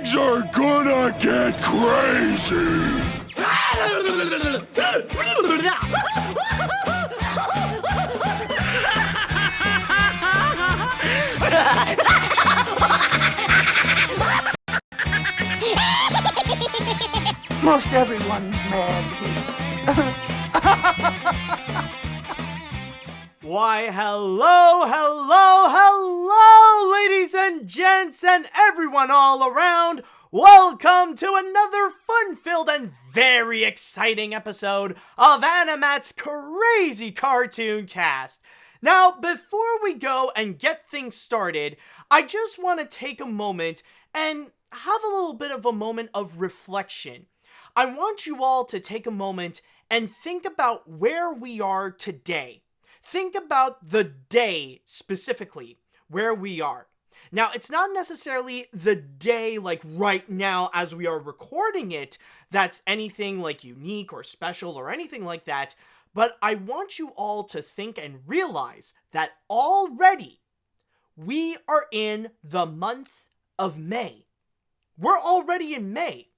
Things are gonna get crazy! Most everyone's mad here. Why, hello, ladies and gents, and everyone all around. Welcome to another fun-filled and very exciting episode of AniMat's Crazy Cartoon Cast. Now, before we go and get things started, I just want to take a moment and have a little bit of a moment of reflection. I want you all to take a moment and think about where we are today. Think about the day specifically, where we are. Now, it's not necessarily the day like right now as we are recording it that's anything like unique or special or anything like that, but I want you all to think and realize that already we are in the month of May. We're already in May.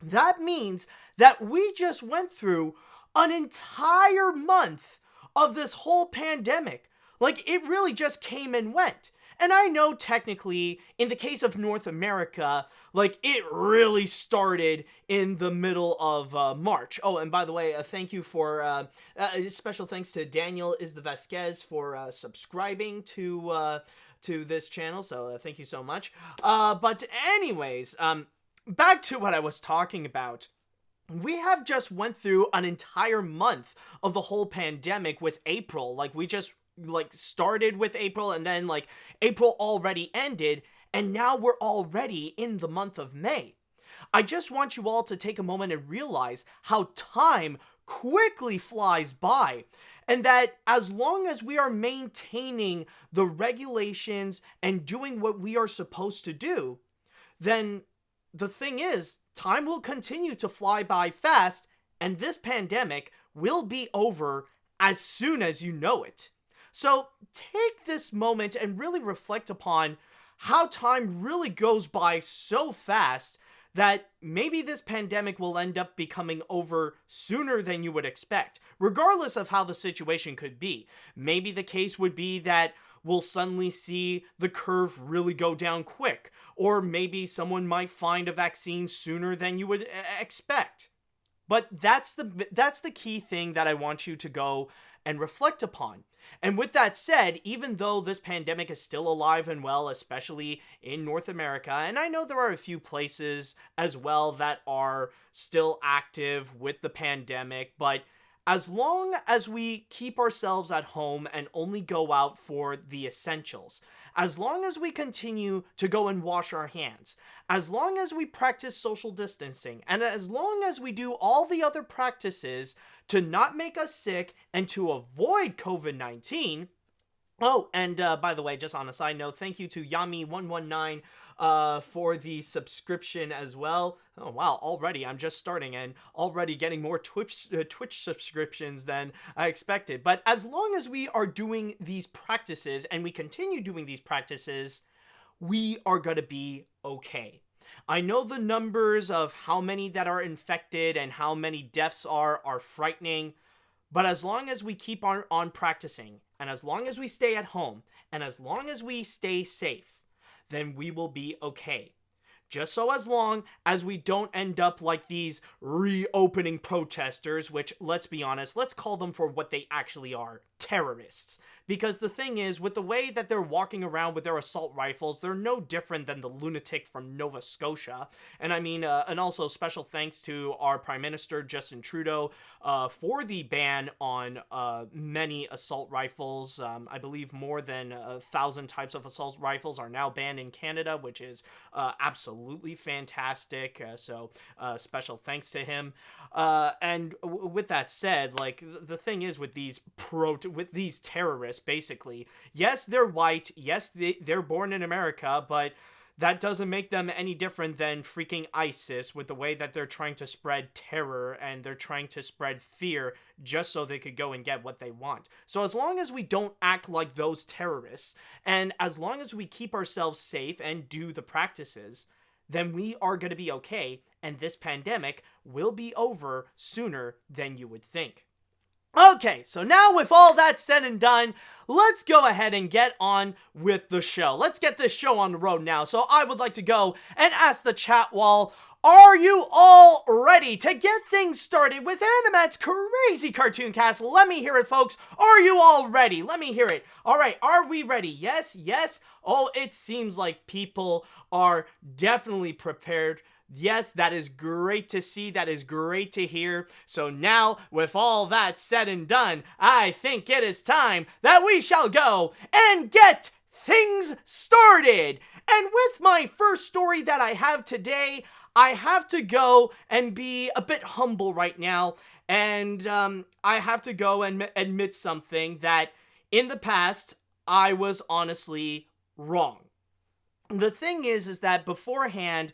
That means that we just went through an entire month of this whole pandemic. Like, it really just came and went. And I know technically, in the case of North America, like, it really started in the middle of March. Oh, and by the way, thank you for, special thanks to Daniel Is the Vasquez for subscribing to this channel, so thank you so much. But anyways, back to what I was talking about. We have just went through an entire month of the whole pandemic with April. Like, we just, started with April, and then, April already ended, and now we're already in the month of May. I just want you all to take a moment and realize how time quickly flies by, and that as long as we are maintaining the regulations and doing what we are supposed to do, then the thing is, time will continue to fly by fast, and this pandemic will be over as soon as you know it. So take this moment and really reflect upon how time really goes by so fast that maybe this pandemic will end up becoming over sooner than you would expect, regardless of how the situation could be. Maybe the case would be that we'll suddenly see the curve really go down quick, or maybe someone might find a vaccine sooner than you would expect. But that's the key thing that I want you to go and reflect upon. And with that said, even though this pandemic is still alive and well, especially in North America, and I know there are a few places as well that are still active with the pandemic, but as long as we keep ourselves at home and only go out for the essentials, as long as we continue to go and wash our hands, as long as we practice social distancing, and as long as we do all the other practices to not make us sick and to avoid COVID-19. Oh, and by the way, just on a side note, thank you to Yami119 for the subscription as well. Oh wow, already I'm just starting and already getting more Twitch subscriptions than I expected. But as long as we are doing these practices and we continue doing these practices, we are going to be okay. I know the numbers of how many that are infected and how many deaths are frightening, but as long as we keep on practicing, and as long as we stay at home, and as long as we stay safe, then we will be okay. Just so as long as we don't end up like these reopening protesters, which, let's be honest, let's call them for what they actually are, terrorists. Because the thing is, with the way that they're walking around with their assault rifles, they're no different than the lunatic from Nova Scotia. And I mean, and also special thanks to our Prime Minister, Justin Trudeau, for the ban on many assault rifles. I believe more than 1,000 types of assault rifles are now banned in Canada, which is absolutely fantastic. So special thanks to him. And with that said, like, the thing is with these terrorists, basically, yes, they're white, yes, they're born in America, but that doesn't make them any different than freaking ISIS with the way that they're trying to spread terror and they're trying to spread fear just so they could go and get what they want. So as long as we don't act like those terrorists, and as long as we keep ourselves safe and do the practices, then we are going to be okay, and this pandemic will be over sooner than you would think. Okay, so now with all that said and done, let's go ahead and get on with the show. Let's get this show on the road now. So I would like to go and ask the chat wall, are you all ready to get things started with AniMat's crazy cartoon cast? Let me hear it, folks. Are you all ready? Let me hear it. All right, are we ready? Yes, yes. Oh, it seems like people are definitely prepared. Yes, that is great to see. That is great to hear. So now, with all that said and done, I think it is time that we shall go and get things started. And with my first story that I have today, I have to go and be a bit humble right now. And I have to go and admit something that in the past, I was honestly wrong. The thing is that beforehand,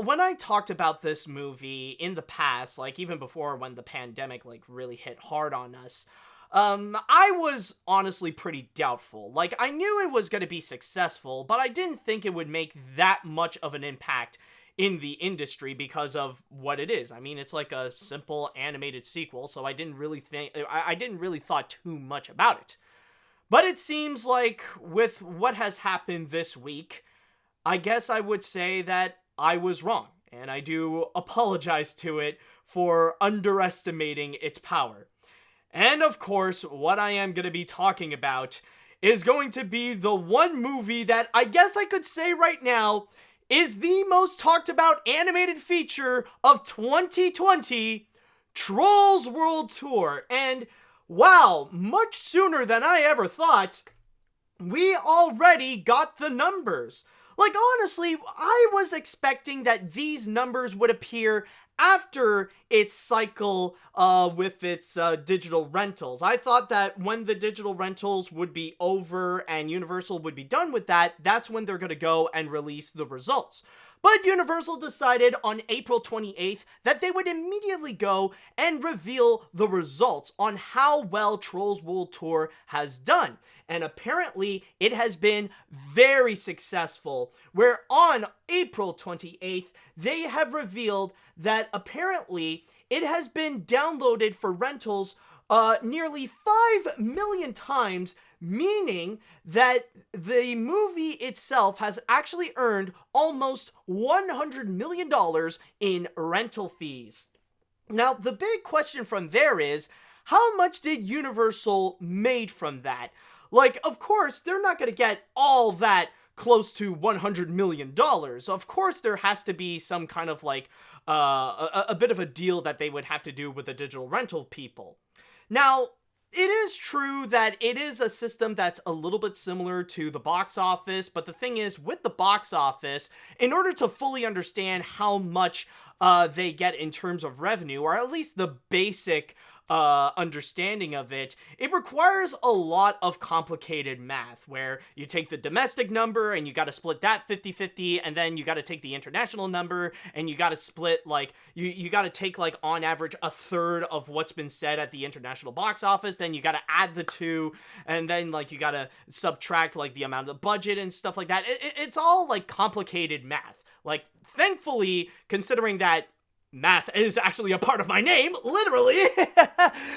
when I talked about this movie in the past, like even before when the pandemic like really hit hard on us, I was honestly pretty doubtful. Like, I knew it was going to be successful, but I didn't think it would make that much of an impact in the industry because of what it is. I mean, it's like a simple animated sequel, so I didn't really thought too much about it. But it seems like with what has happened this week, I guess I would say that I was wrong, and I do apologize to it for underestimating its power. And of course, what I am going to be talking about is going to be the one movie that I guess I could say right now is the most talked about animated feature of 2020, Trolls World Tour. And wow, much sooner than I ever thought, we already got the numbers. Like, honestly, I was expecting that these numbers would appear after its cycle with its digital rentals. I thought that when the digital rentals would be over and Universal would be done with that, that's when they're going to go and release the results. But Universal decided on April 28th that they would immediately go and reveal the results on how well Trolls World Tour has done. And apparently, it has been very successful, where on April 28th, they have revealed that apparently it has been downloaded for rentals nearly 5 million times, meaning that the movie itself has actually earned almost $100 million in rental fees. Now, the big question from there is, how much did Universal made from that? Like, of course, they're not going to get all that close to $100 million. Of course, there has to be some kind of, like, a bit of a deal that they would have to do with the digital rental people. Now, it is true that it is a system that's a little bit similar to the box office, but the thing is, with the box office, in order to fully understand how much they get in terms of revenue, or at least the basic understanding of it, it requires a lot of complicated math, where you take the domestic number and you got to split that 50-50, and then you got to take the international number and you got to split, like, you got to take, like, on average a third of what's been said at the international box office, then you got to add the two, and then, like, you got to subtract, like, the amount of the budget and stuff like that. It's all, like, complicated math. Like, thankfully, considering that math is actually a part of my name, literally.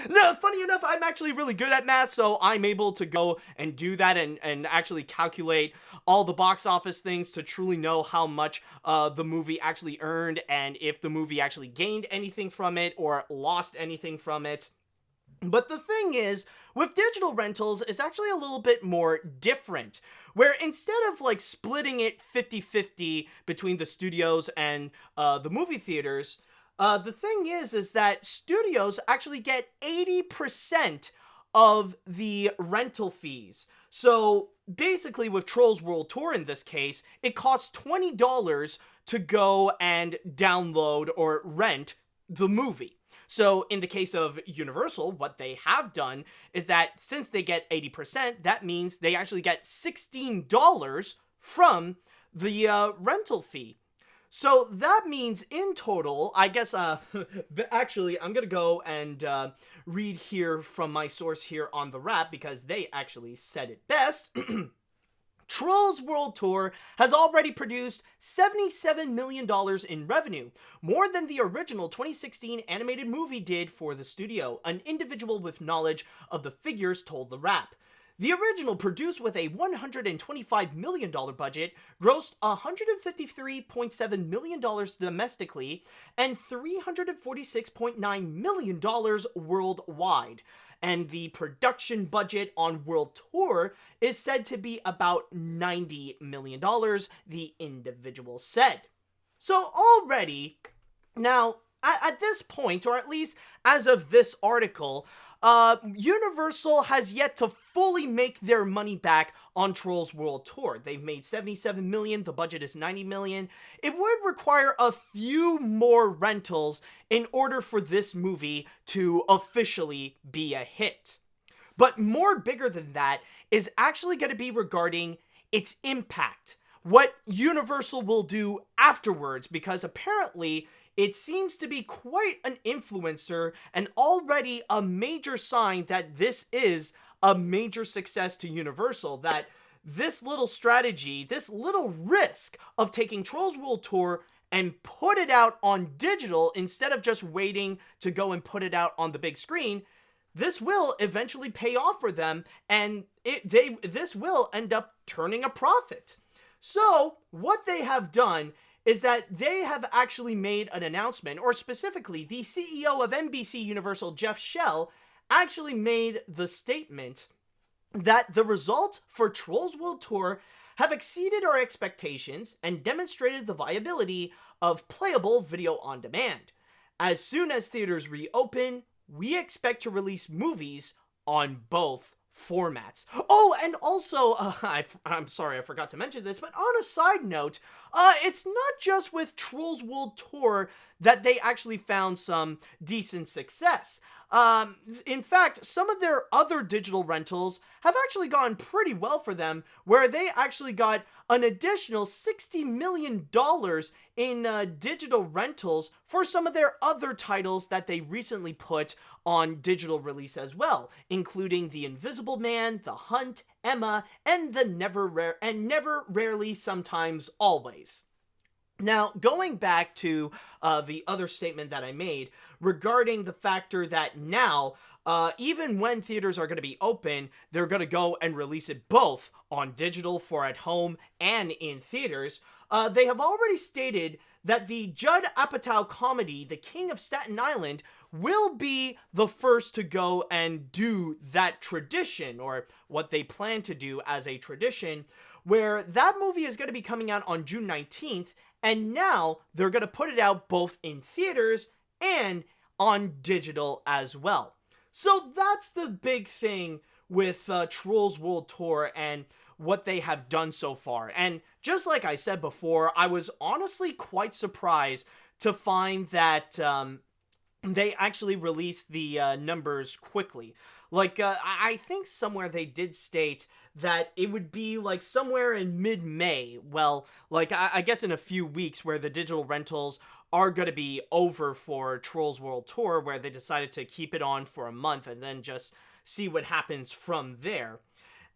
No, funny enough, I'm actually really good at math, so I'm able to go and do that and actually calculate all the box office things to truly know how much the movie actually earned and if the movie actually gained anything from it or lost anything from it. But the thing is, with digital rentals, it's actually a little bit more different, where instead of, like, splitting it 50-50 between the studios and the movie theaters, the thing is that studios actually get 80% of the rental fees. So basically, with Trolls World Tour in this case, it costs $20 to go and download or rent the movie. So in the case of Universal, what they have done is that since they get 80%, that means they actually get $16 from the rental fee. So that means in total, I guess, actually, I'm going to go and read here from my source here on the Wrap, because they actually said it best. Trolls World Tour has already produced $77 million in revenue, more than the original 2016 animated movie did for the studio. An individual with knowledge of the figures told The Wrap. The original, produced with a $125 million budget, grossed $153.7 million domestically and $346.9 million worldwide. And the production budget on World Tour is said to be about $90 million, the individual said. So already, now, at this point, or at least as of this article, Universal has yet to fully make their money back on Trolls World Tour. They've made $77 million, the budget is $90 million. It would require a few more rentals in order for this movie to officially be a hit. But more bigger than that is actually going to be regarding its impact. What Universal will do afterwards, because apparently it seems to be quite an influencer and already a major sign that this is a major success to Universal, that this little strategy, this little risk of taking Trolls World Tour and put it out on digital instead of just waiting to go and put it out on the big screen, this will eventually pay off for them, and this will end up turning a profit. So what they have done is that they have actually made an announcement, or specifically, the CEO of NBC Universal, Jeff Shell, actually made the statement that the results for Trolls World Tour have exceeded our expectations and demonstrated the viability of playable video on demand. As soon as theaters reopen, we expect to release movies on both formats. Oh, and also, I'm sorry I forgot to mention this, but on a side note, it's not just with Trolls World Tour that they actually found some decent success. In fact, some of their other digital rentals have actually gone pretty well for them, where they actually got an additional $60 million in digital rentals for some of their other titles that they recently put on digital release as well, including The Invisible Man, The Hunt, Emma, and the Never Rarely, Sometimes, Always. Now, going back to the other statement that I made regarding the factor that now, even when theaters are going to be open, they're going to go and release it both on digital for at home and in theaters. They have already stated that the Judd Apatow comedy, The King of Staten Island, will be the first to go and do that tradition, or what they plan to do as a tradition, where that movie is going to be coming out on June 19th, and now they're going to put it out both in theaters and on digital as well. So that's the big thing with Trolls World Tour and what they have done so far. And just like I said before, I was honestly quite surprised to find that they actually released the numbers quickly. Like, I think somewhere they did state that it would be like somewhere in mid-May. Well, like, I guess in a few weeks, where the digital rentals are going to be over for Trolls World Tour, where they decided to keep it on for a month and then just see what happens from there.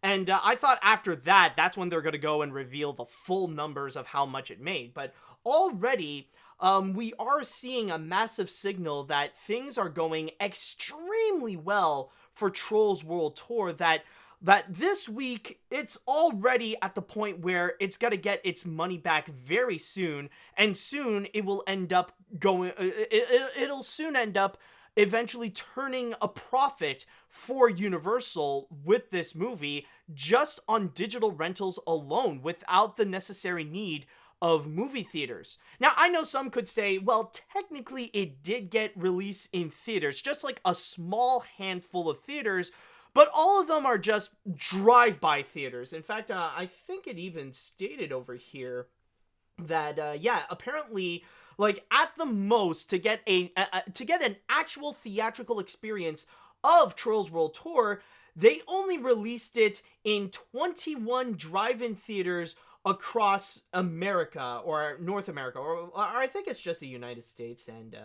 And I thought after that, that's when they're going to go and reveal the full numbers of how much it made. But already, we are seeing a massive signal that things are going extremely well for Trolls World Tour, that this week, it's already at the point where it's got to get its money back very soon, and soon it will end up going, it'll soon end up eventually turning a profit for Universal with this movie, just on digital rentals alone, without the necessary need of movie theaters. Now, I know some could say, well, technically it did get released in theaters, just like a small handful of theaters, but all of them are just drive-by theaters. In fact, I think it even stated over here that, yeah, apparently, like, at the most, to get an actual theatrical experience of Trolls World Tour, they only released it in 21 drive-in theaters across America, or North America, or I think it's just the United States, and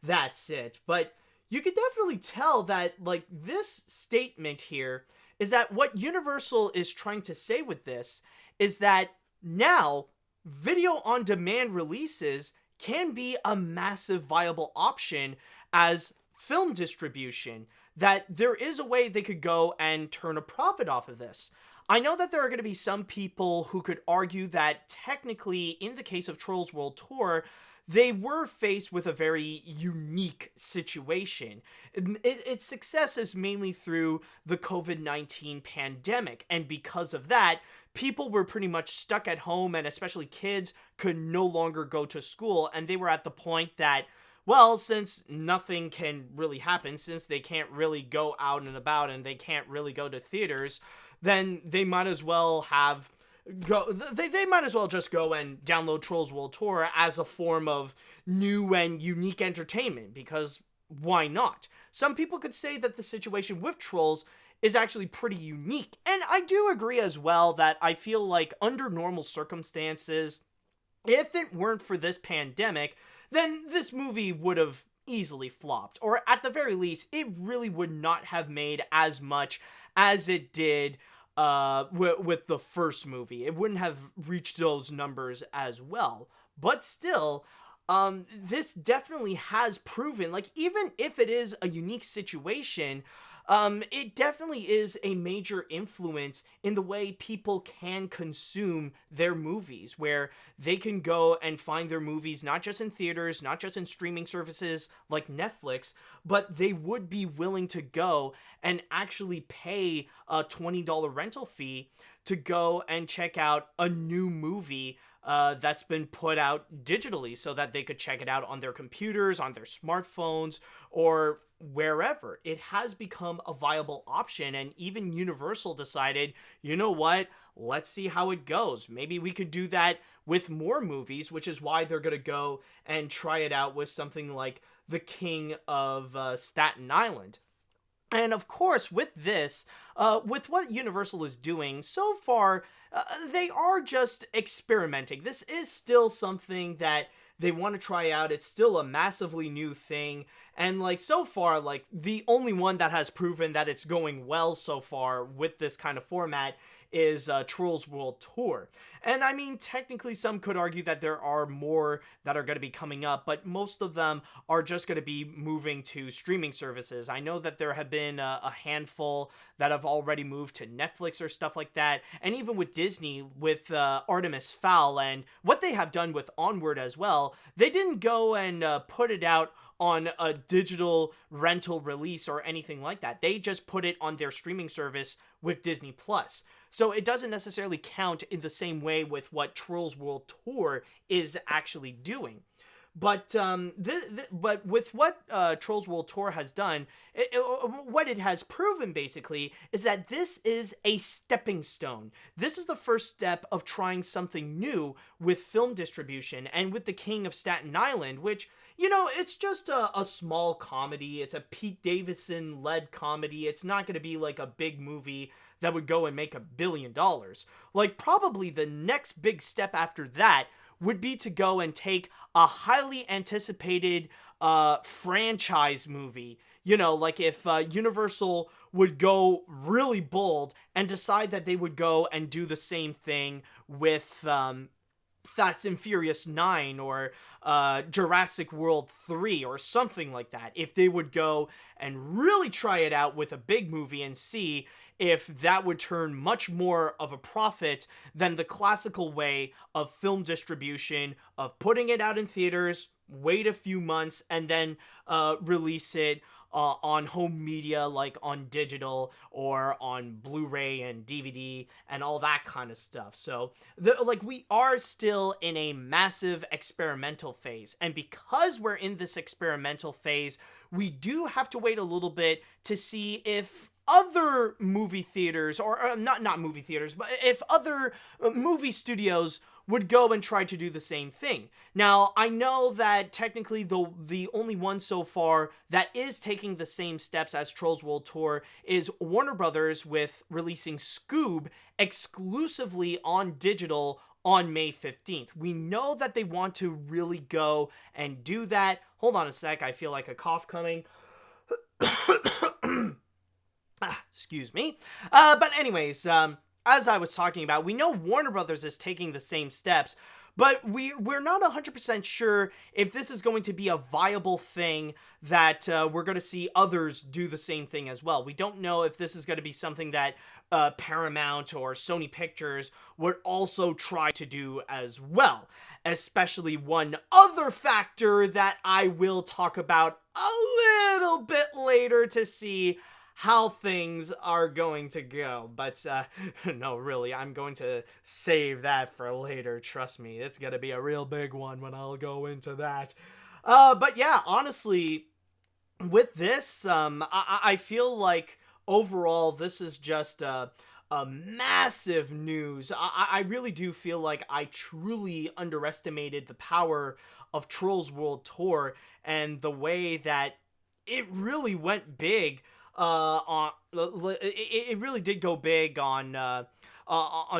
that's it. But you could definitely tell that, like, this statement here is that what Universal is trying to say with this is that now video on demand releases can be a massive viable option as film distribution, that there is a way they could go and turn a profit off of this. I know that there are going to be some people who could argue that technically, in the case of Trolls World Tour, they were faced with a very unique situation. Its success is mainly through the COVID-19 pandemic, and because of that, people were pretty much stuck at home, and especially kids could no longer go to school, and they were at the point that, well, since nothing can really happen, since they can't really go out and about and they can't really go to theaters, then they might as well they might as well just go and download Trolls World Tour as a form of new and unique entertainment, because why not? Some people could say that the situation with Trolls is actually pretty unique, and I do agree as well that I feel like under normal circumstances, if it weren't for this pandemic, then this movie would have easily flopped, or at the very least, it really would not have made as much as it did with the first movie. It wouldn't have reached those numbers as well. But still, this definitely has proven, like, even if it is a unique situation, it definitely is a major influence in the way people can consume their movies, where they can go and find their movies not just in theaters, not just in streaming services like Netflix, but they would be willing to go and actually pay a $20 rental fee to go and check out a new movie that's been put out digitally, so that they could check it out on their computers, on their smartphones, or wherever. It has become a viable option, and even Universal decided, you know what, let's see how it goes. Maybe we could do that with more movies, which is why they're going to go and try it out with something like The King of Staten Island. And of course, with this, with what Universal is doing, so far, they are just experimenting. This is still something that they want to try out. It's still a massively new thing. And, like, so far, like, the only one that has proven that it's going well so far with this kind of format is Trolls World Tour. And I mean, technically some could argue that there are more that are going to be coming up, but most of them are just going to be moving to streaming services. I know that there have been a handful that have already moved to Netflix or stuff like that, and even with Disney, with Artemis Fowl, and what they have done with Onward as well, they didn't go and put it out on a digital rental release or anything like that. They just put it on their streaming service with Disney Plus. So it doesn't necessarily count in the same way with what Trolls World Tour is actually doing. But but with what Trolls World Tour has done, what it has proven basically is that this is a stepping stone. This is the first step of trying something new with film distribution, and with The King of Staten Island, which, you know, it's just a small comedy. It's a Pete Davidson-led comedy. It's not going to be like a big movie that would go and make $1 billion. Like, probably the next big step after that would be to go and take a highly anticipated franchise movie. You know, like if Universal would go really bold and decide that they would go and do the same thing with Fast and Furious 9 or Jurassic World 3 or something like that. If they would go and really try it out with a big movie and see if that would turn much more of a profit than the classical way of film distribution, of putting it out in theaters, wait a few months, and then release it on home media, like on digital or on Blu-ray and DVD and all that kind of stuff. So, we are still in a massive experimental phase. And because we're in this experimental phase, we do have to wait a little bit to see if other movie theaters, or not movie theaters, but if other movie studios would go and try to do the same thing. Now, I know that technically the only one so far that is taking the same steps as Trolls World Tour is Warner Brothers, with releasing Scoob exclusively on digital on May 15th. We know that they want to really go and do that. Hold on a sec, I feel like a cough coming. Excuse me. But anyways, as I was talking about, we know Warner Brothers is taking the same steps, but we're not 100% sure if this is going to be a viable thing that we're going to see others do the same thing as well. We don't know if this is going to be something that Paramount or Sony Pictures would also try to do as well. Especially one other factor that I will talk about a little bit later to see how things are going to go. But no, really, I'm going to save that for later. Trust me, it's going to be a real big one when I'll go into that. But yeah, honestly, with this, I feel like overall this is just a massive news. I really do feel like I truly underestimated the power of Trolls World Tour and the way that it really went big. It really did go big on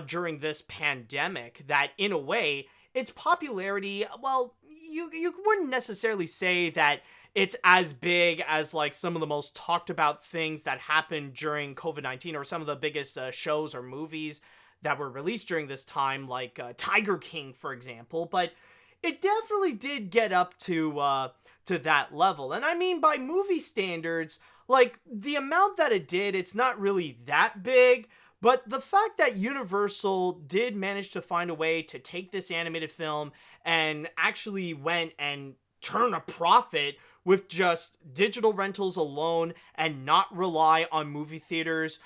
during this pandemic. That in a way, its popularity, well, you wouldn't necessarily say that it's as big as like some of the most talked about things that happened during COVID-19 or some of the biggest shows or movies that were released during this time, like Tiger King, for example. But it definitely did get up to that level. And I mean, by movie standards, like the amount that it did, it's not really that big. But the fact that Universal did manage to find a way to take this animated film and actually went and turn a profit with just digital rentals alone and not rely on movie theaters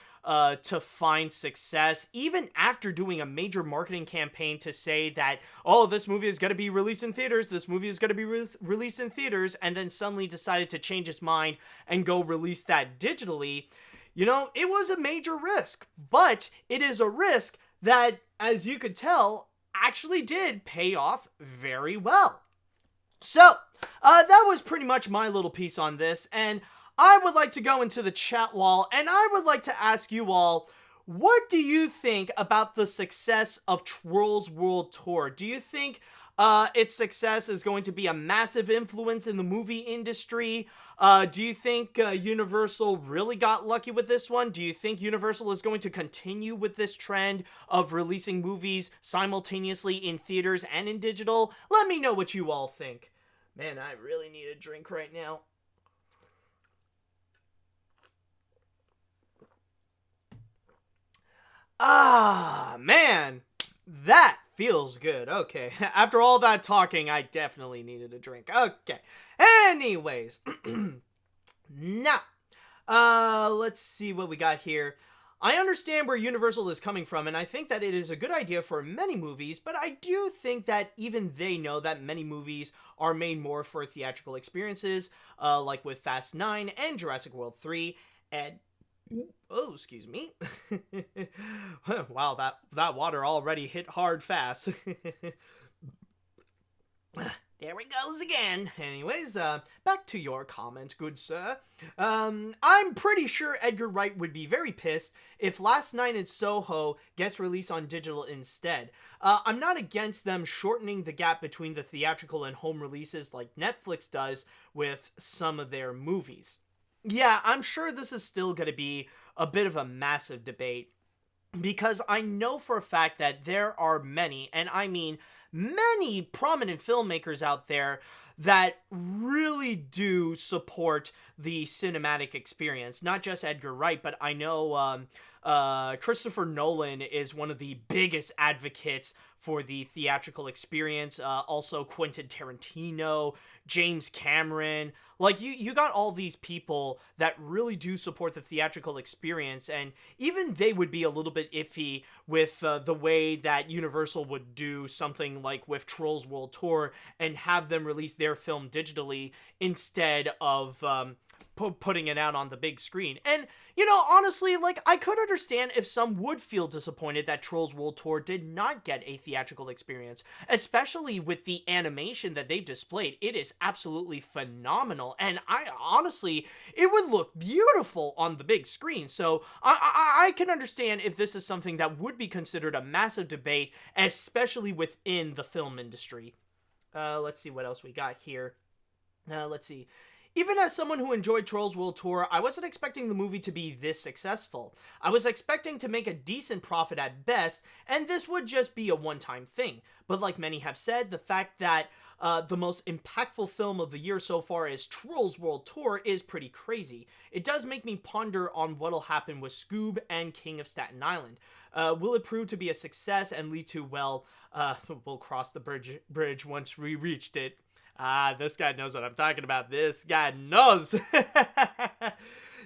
to find success, even after doing a major marketing campaign to say that, oh, this movie is going to be released in theaters, this movie is going to be released in theaters, and then suddenly decided to change its mind and go release that digitally, you know, it was a major risk. But it is a risk that, as you could tell, actually did pay off very well. So, that was pretty much my little piece on this, and I would like to go into the chat wall, and I would like to ask you all, what do you think about the success of Trolls World Tour? Do you think its success is going to be a massive influence in the movie industry? Do you think Universal really got lucky with this one? Do you think Universal is going to continue with this trend of releasing movies simultaneously in theaters and in digital? Let me know what you all think. Man, I really need a drink right now. Ah, man, that feels good. Okay, after all that talking, I definitely needed a drink. Okay, anyways, now, let's see what we got here. I understand where Universal is coming from, and I think that it is a good idea for many movies, but I do think that even they know that many movies are made more for theatrical experiences, like with Fast 9 and Jurassic World 3, and oh, excuse me. Wow, that water already hit hard fast. There it goes again. Anyways, back to your comment, good sir. I'm pretty sure Edgar Wright would be very pissed if Last Night in Soho gets released on digital instead. I'm not against them shortening the gap between the theatrical and home releases like Netflix does with some of their movies. Yeah, I'm sure this is still going to be a bit of a massive debate, because I know for a fact that there are many, and I mean many, prominent filmmakers out there that really do support the cinematic experience. Not just Edgar Wright, but I know Christopher Nolan is one of the biggest advocates for the theatrical experience. Also Quentin Tarantino, James Cameron. Like, you got all these people that really do support the theatrical experience, and even they would be a little bit iffy with the way that Universal would do something like with Trolls World Tour and have them release their film digitally instead of putting it out on the big screen. And, you know, honestly, like, I could understand if some would feel disappointed that Trolls World Tour did not get a theatrical experience, especially with the animation that they've displayed. It is absolutely phenomenal, and honestly, it would look beautiful on the big screen. So I can understand if this is something that would be considered a massive debate, especially within the film industry. Let's see what else we got here. Let's see. Even as someone who enjoyed Trolls World Tour, I wasn't expecting the movie to be this successful. I was expecting to make a decent profit at best, and this would just be a one-time thing. But like many have said, the fact that the most impactful film of the year so far is Trolls World Tour is pretty crazy. It does make me ponder on what'll happen with Scoob and King of Staten Island. Will it prove to be a success and lead to, well, we'll cross the bridge once we reached it. This guy knows what I'm talking about. This guy knows.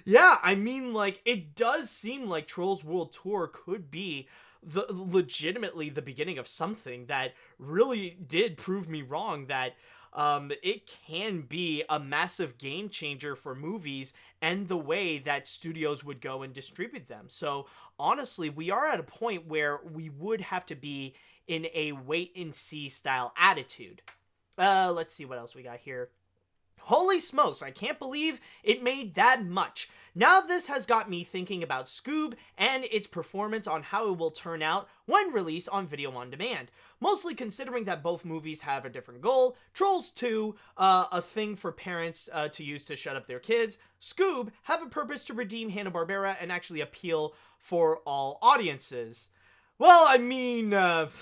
Yeah, I mean, like, it does seem like Trolls World Tour could be legitimately the beginning of something that really did prove me wrong, that it can be a massive game changer for movies and the way that studios would go and distribute them. So honestly, we are at a point where we would have to be in a wait and see style attitude. Let's see what else we got here. Holy smokes, I can't believe it made that much. Now this has got me thinking about Scoob and its performance on how it will turn out when released on video on demand. Mostly considering that both movies have a different goal. Trolls 2, a thing for parents to use to shut up their kids. Scoob have a purpose to redeem Hanna-Barbera and actually appeal for all audiences. Well, I mean, yeah,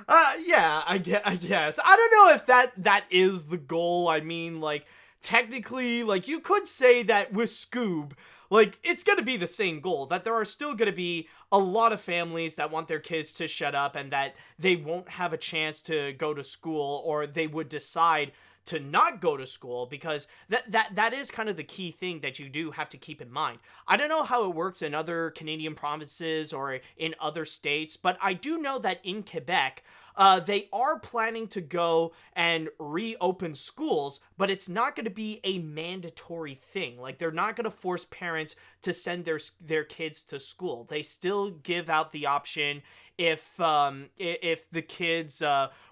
I guess. I don't know if that is the goal. I mean, like, technically, like, you could say that with Scoob, like, it's gonna be the same goal, that there are still gonna be a lot of families that want their kids to shut up and that they won't have a chance to go to school, or they would decide to not go to school, because that is kind of the key thing that you do have to keep in mind. I don't know how it works in other Canadian provinces or in other states, but I do know that in Quebec, they are planning to go and reopen schools, but it's not going to be a mandatory thing. Like, they're not going to force parents to send their kids to school. They still give out the option if the kids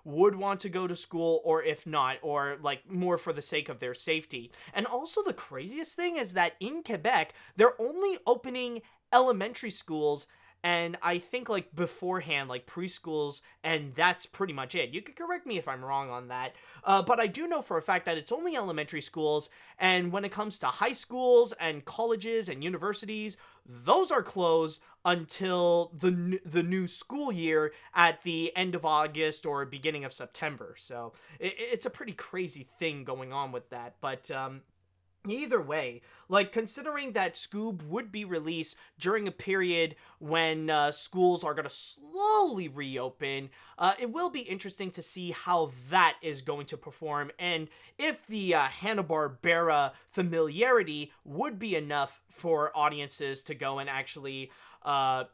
would want to go to school, or if not, or like more for the sake of their safety. And also the craziest thing is that in Quebec, they're only opening elementary schools, and I think, like, beforehand, like, preschools, and that's pretty much it. You could correct me if I'm wrong on that, but I do know for a fact that it's only elementary schools, and when it comes to high schools and colleges and universities, those are closed until the new school year at the end of August or beginning of September. So it's a pretty crazy thing going on with that, but either way, like, considering that Scoob would be released during a period when schools are going to slowly reopen, it will be interesting to see how that is going to perform, and if the Hanna-Barbera familiarity would be enough for audiences to go and actually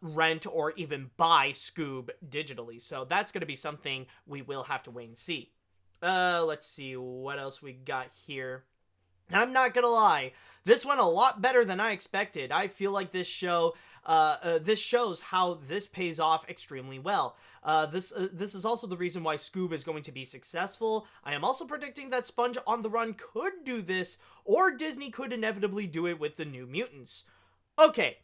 rent or even buy Scoob digitally. So that's going to be something we will have to wait and see. Let's see what else we got here. I'm not gonna lie, this went a lot better than I expected. I feel like this shows how this pays off extremely well. This is also the reason why Scoob is going to be successful. I am also predicting that Sponge on the Run could do this, or Disney could inevitably do it with the New Mutants. Okay,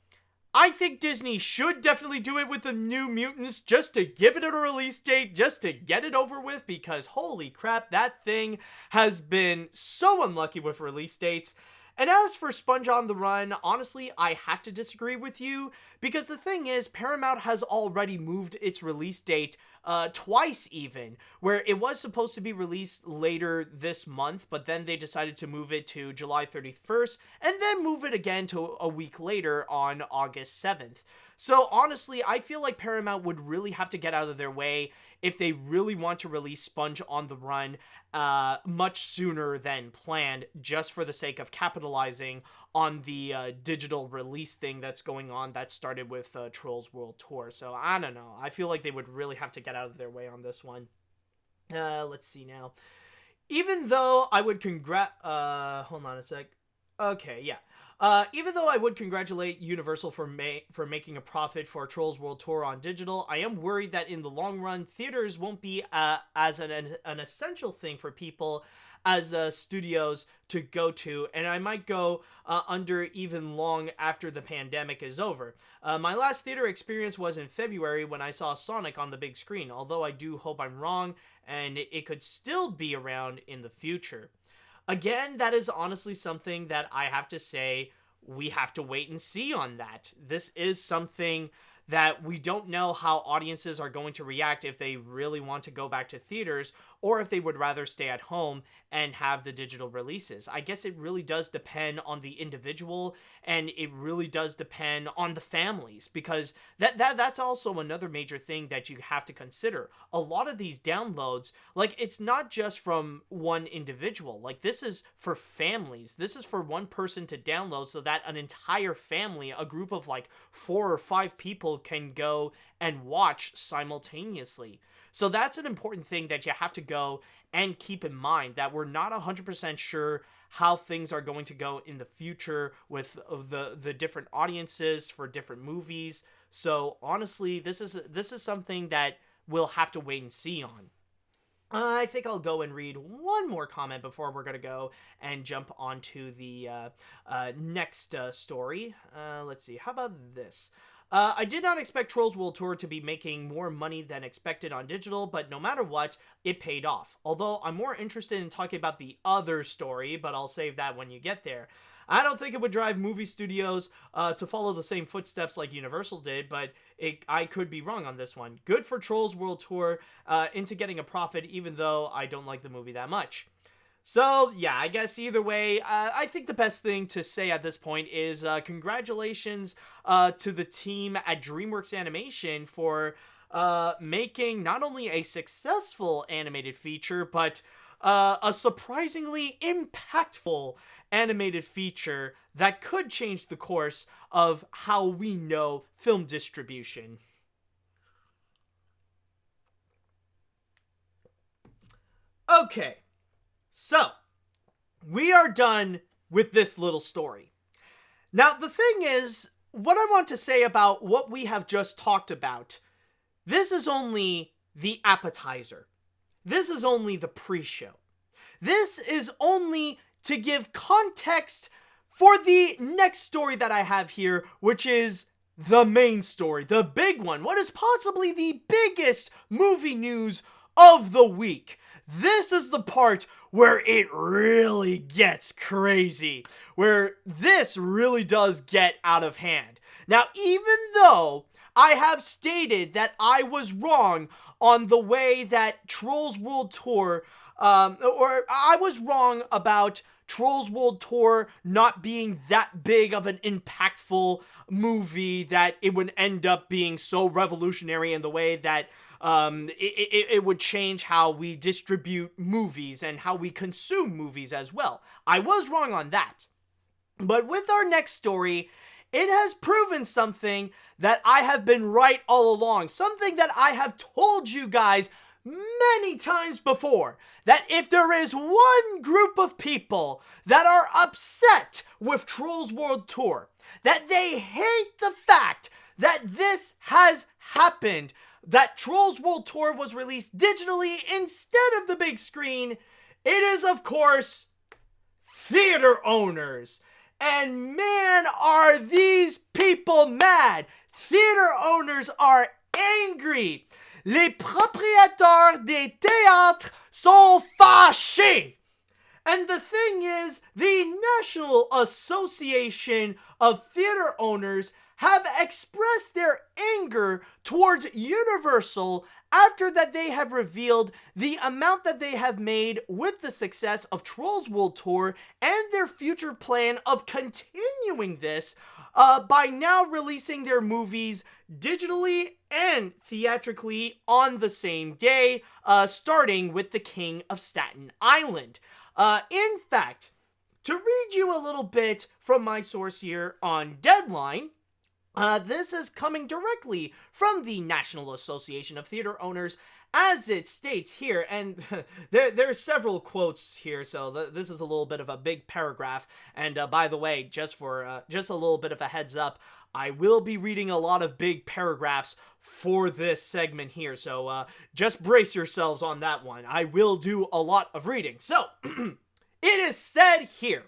I think Disney should definitely do it with the New Mutants, just to give it a release date, just to get it over with, because holy crap, that thing has been so unlucky with release dates. And as for Sponge on the Run, honestly, I have to disagree with you, because the thing is, Paramount has already moved its release date twice even, where it was supposed to be released later this month, but then they decided to move it to July 31st, and then move it again to a week later on August 7th. So honestly, I feel like Paramount would really have to get out of their way if they really want to release Sponge on the Run much sooner than planned, just for the sake of capitalizing on the digital release thing that's going on that started with Trolls World Tour. So I don't know. I feel like they would really have to get out of their way on this one. Let's see now. Even though I would hold on a sec. Okay, yeah. Even though I would congratulate Universal for making a profit for Trolls World Tour on digital, I am worried that in the long run, theaters won't be as an essential thing for people as studios to go to, and I might go under even long after the pandemic is over. My last theater experience was in February when I saw Sonic on the big screen, although I do hope I'm wrong, and it could still be around in the future. Again, that is honestly something that I have to say we have to wait and see on that. This is something that we don't know how audiences are going to react if they really want to go back to theaters or if they would rather stay at home and have the digital releases. I guess it really does depend on the individual, and it really does depend on the families, because that's also another major thing that you have to consider. A lot of these downloads, like, it's not just from one individual. Like, this is for families. This is for one person to download so that an entire family, a group of like 4 or 5 people, can go and watch simultaneously. So that's an important thing that you have to go and keep in mind, that we're not 100% sure how things are going to go in the future with the different audiences for different movies. So honestly, this is something that we'll have to wait and see on. I think I'll go and read one more comment before we're going to go and jump onto the next story. Let's see. How about this? I did not expect Trolls World Tour to be making more money than expected on digital, but no matter what, it paid off. Although I'm more interested in talking about the other story, but I'll save that when you get there. I don't think it would drive movie studios to follow the same footsteps like Universal did, but I could be wrong on this one. Good for Trolls World Tour into getting a profit, even though I don't like the movie that much. So, yeah, I guess either way, I think the best thing to say at this point is congratulations to the team at DreamWorks Animation for making not only a successful animated feature, but a surprisingly impactful animated feature that could change the course of how we know film distribution. Okay. So, we are done with this little story. Now, the thing is, what I want to say about what we have just talked about, this is only the appetizer. This is only the pre-show. This is only to give context for the next story that I have here, which is the main story, the big one, what is possibly the biggest movie news of the week. This is the part where it really gets crazy, where this really does get out of hand. Now, even though I have stated that I was wrong on the way that Trolls World Tour, or I was wrong about Trolls World Tour not being that big of an impactful movie, that it would end up being so revolutionary in the way that it would change how we distribute movies and how we consume movies as well. I was wrong on that. But with our next story, it has proven something that I have been right all along. Something that I have told you guys many times before. That if there is one group of people that are upset with Trolls World Tour, that they hate the fact that this has happened, that Trolls World Tour was released digitally instead of the big screen, it is, of course, theater owners. And man, are these people mad. Theater owners are angry. Les propriétaires des théâtres sont fâchés. And the thing is, the National Association of Theater Owners have expressed their anger towards Universal after that they have revealed the amount that they have made with the success of Trolls World Tour and their future plan of continuing this by now releasing their movies digitally and theatrically on the same day, starting with The King of Staten Island. In fact, to read you a little bit from my source here on Deadline, this is coming directly from the National Association of Theater Owners, as it states here, and there's several quotes here, so this is a little bit of a big paragraph. And by the way, just a little bit of a heads up, I will be reading a lot of big paragraphs for this segment here, so just brace yourselves on that one. I will do a lot of reading. So, it is said here,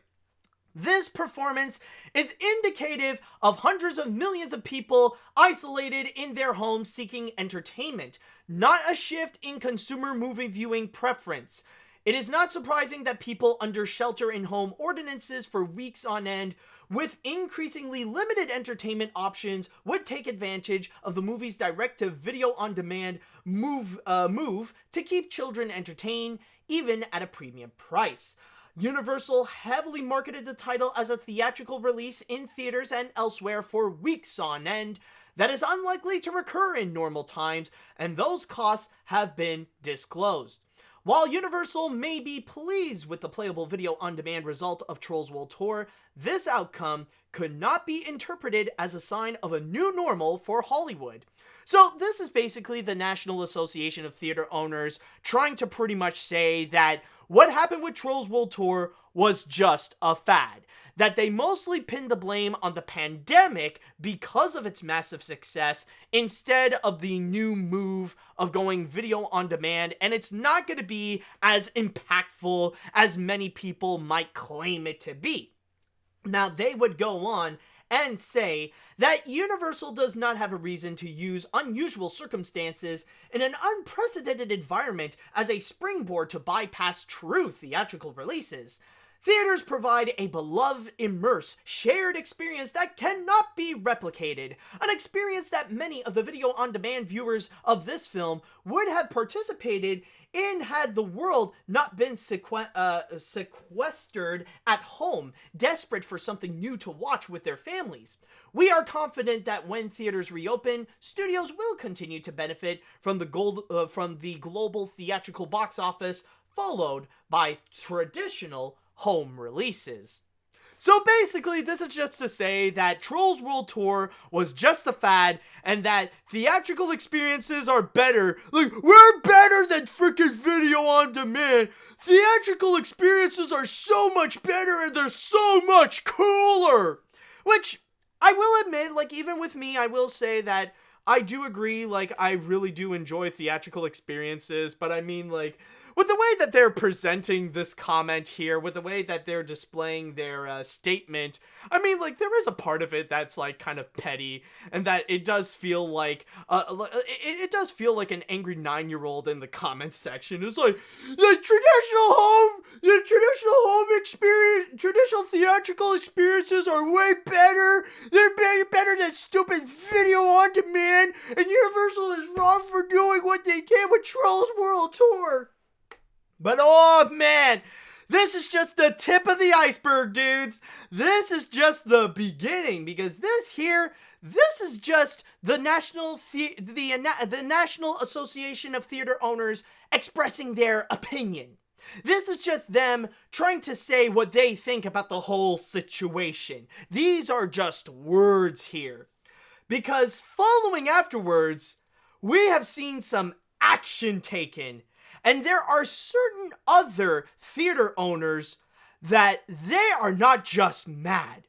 this performance is indicative of hundreds of millions of people isolated in their homes seeking entertainment, not a shift in consumer movie viewing preference. It is not surprising that people under shelter-in-home ordinances for weeks on end, with increasingly limited entertainment options, would take advantage of the movie's direct-to-video on-demand move to keep children entertained, even at a premium price. Universal heavily marketed the title as a theatrical release in theaters and elsewhere for weeks on end. That is unlikely to recur in normal times, and those costs have been disclosed. While Universal may be pleased with the playable video on-demand result of Trolls World Tour, this outcome could not be interpreted as a sign of a new normal for Hollywood. So this is basically the National Association of Theater Owners trying to pretty much say that what happened with Trolls World Tour was just a fad. That they mostly pinned the blame on the pandemic because of its massive success instead of the new move of going video on demand, and it's not going to be as impactful as many people might claim it to be. Now, they would go on and say that Universal does not have a reason to use unusual circumstances in an unprecedented environment as a springboard to bypass true theatrical releases. Theaters provide a beloved, immersive, shared experience that cannot be replicated. An experience that many of the video-on-demand viewers of this film would have participated in had the world not been sequestered at home, desperate for something new to watch with their families. We are confident that when theaters reopen, studios will continue to benefit from the global theatrical box office, followed by traditional home releases. So basically, this is just to say that Trolls World Tour was just a fad, and that theatrical experiences are better. Like, we're better than freaking video on demand. Theatrical experiences are so much better, and they're so much cooler. Which, I will admit, like, even with me, I will say that I do agree, like, I really do enjoy theatrical experiences, but I mean, like, with the way that they're presenting this comment here, with the way that they're displaying their statement, I mean, like, there is a part of it that's, like, kind of petty, and that it does feel like, it does feel like an angry 9-year-old in the comments section. It's like, the traditional home experience, traditional theatrical experiences are way better. They're better than stupid video on demand, and Universal is wrong for doing what they did with Trolls World Tour. But oh man, this is just the tip of the iceberg, dudes. This is just the beginning, because this is just the National Association of Theater Owners expressing their opinion. This is just them trying to say what they think about the whole situation. These are just words here. Because following afterwards, we have seen some action taken. And there are certain other theater owners that they are not just mad.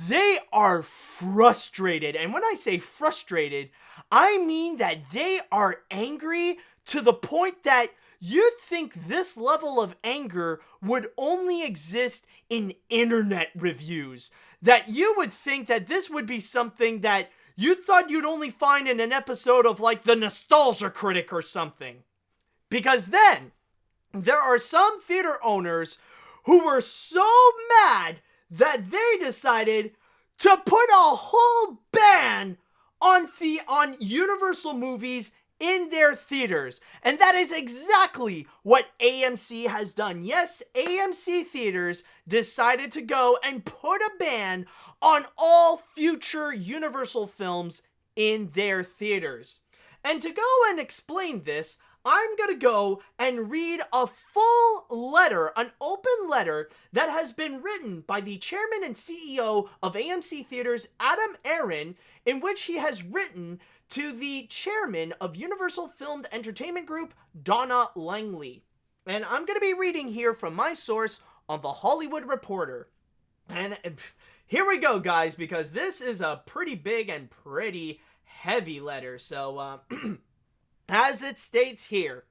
They are frustrated. And when I say frustrated, I mean that they are angry to the point that you'd think this level of anger would only exist in internet reviews. That you would think that this would be something that you thought you'd only find in an episode of, like, The Nostalgia Critic or something. Because then, there are some theater owners who were so mad that they decided to put a whole ban on Universal movies in their theaters. And that is exactly what AMC has done. Yes, AMC theaters decided to go and put a ban on all future Universal films in their theaters. And to go and explain this, I'm gonna go and read a full letter, an open letter that has been written by the chairman and CEO of AMC Theaters, Adam Aron, in which he has written to the chairman of Universal Filmed Entertainment Group, Donna Langley. And I'm gonna be reading here from my source on The Hollywood Reporter. And here we go, guys, because this is a pretty big and pretty heavy letter. So, as it states here,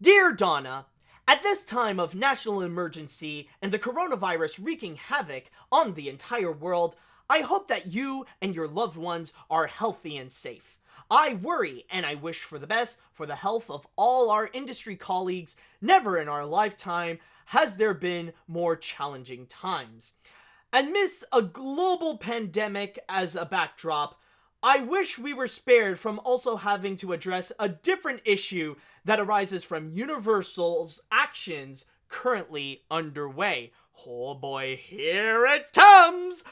Dear Donna, at this time of national emergency and the coronavirus wreaking havoc on the entire world, I hope that you and your loved ones are healthy and safe. I worry and I wish for the best for the health of all our industry colleagues. Never in our lifetime has there been more challenging times. Amidst a global pandemic as a backdrop, I wish we were spared from also having to address a different issue that arises from Universal's actions currently underway. Oh boy, here it comes!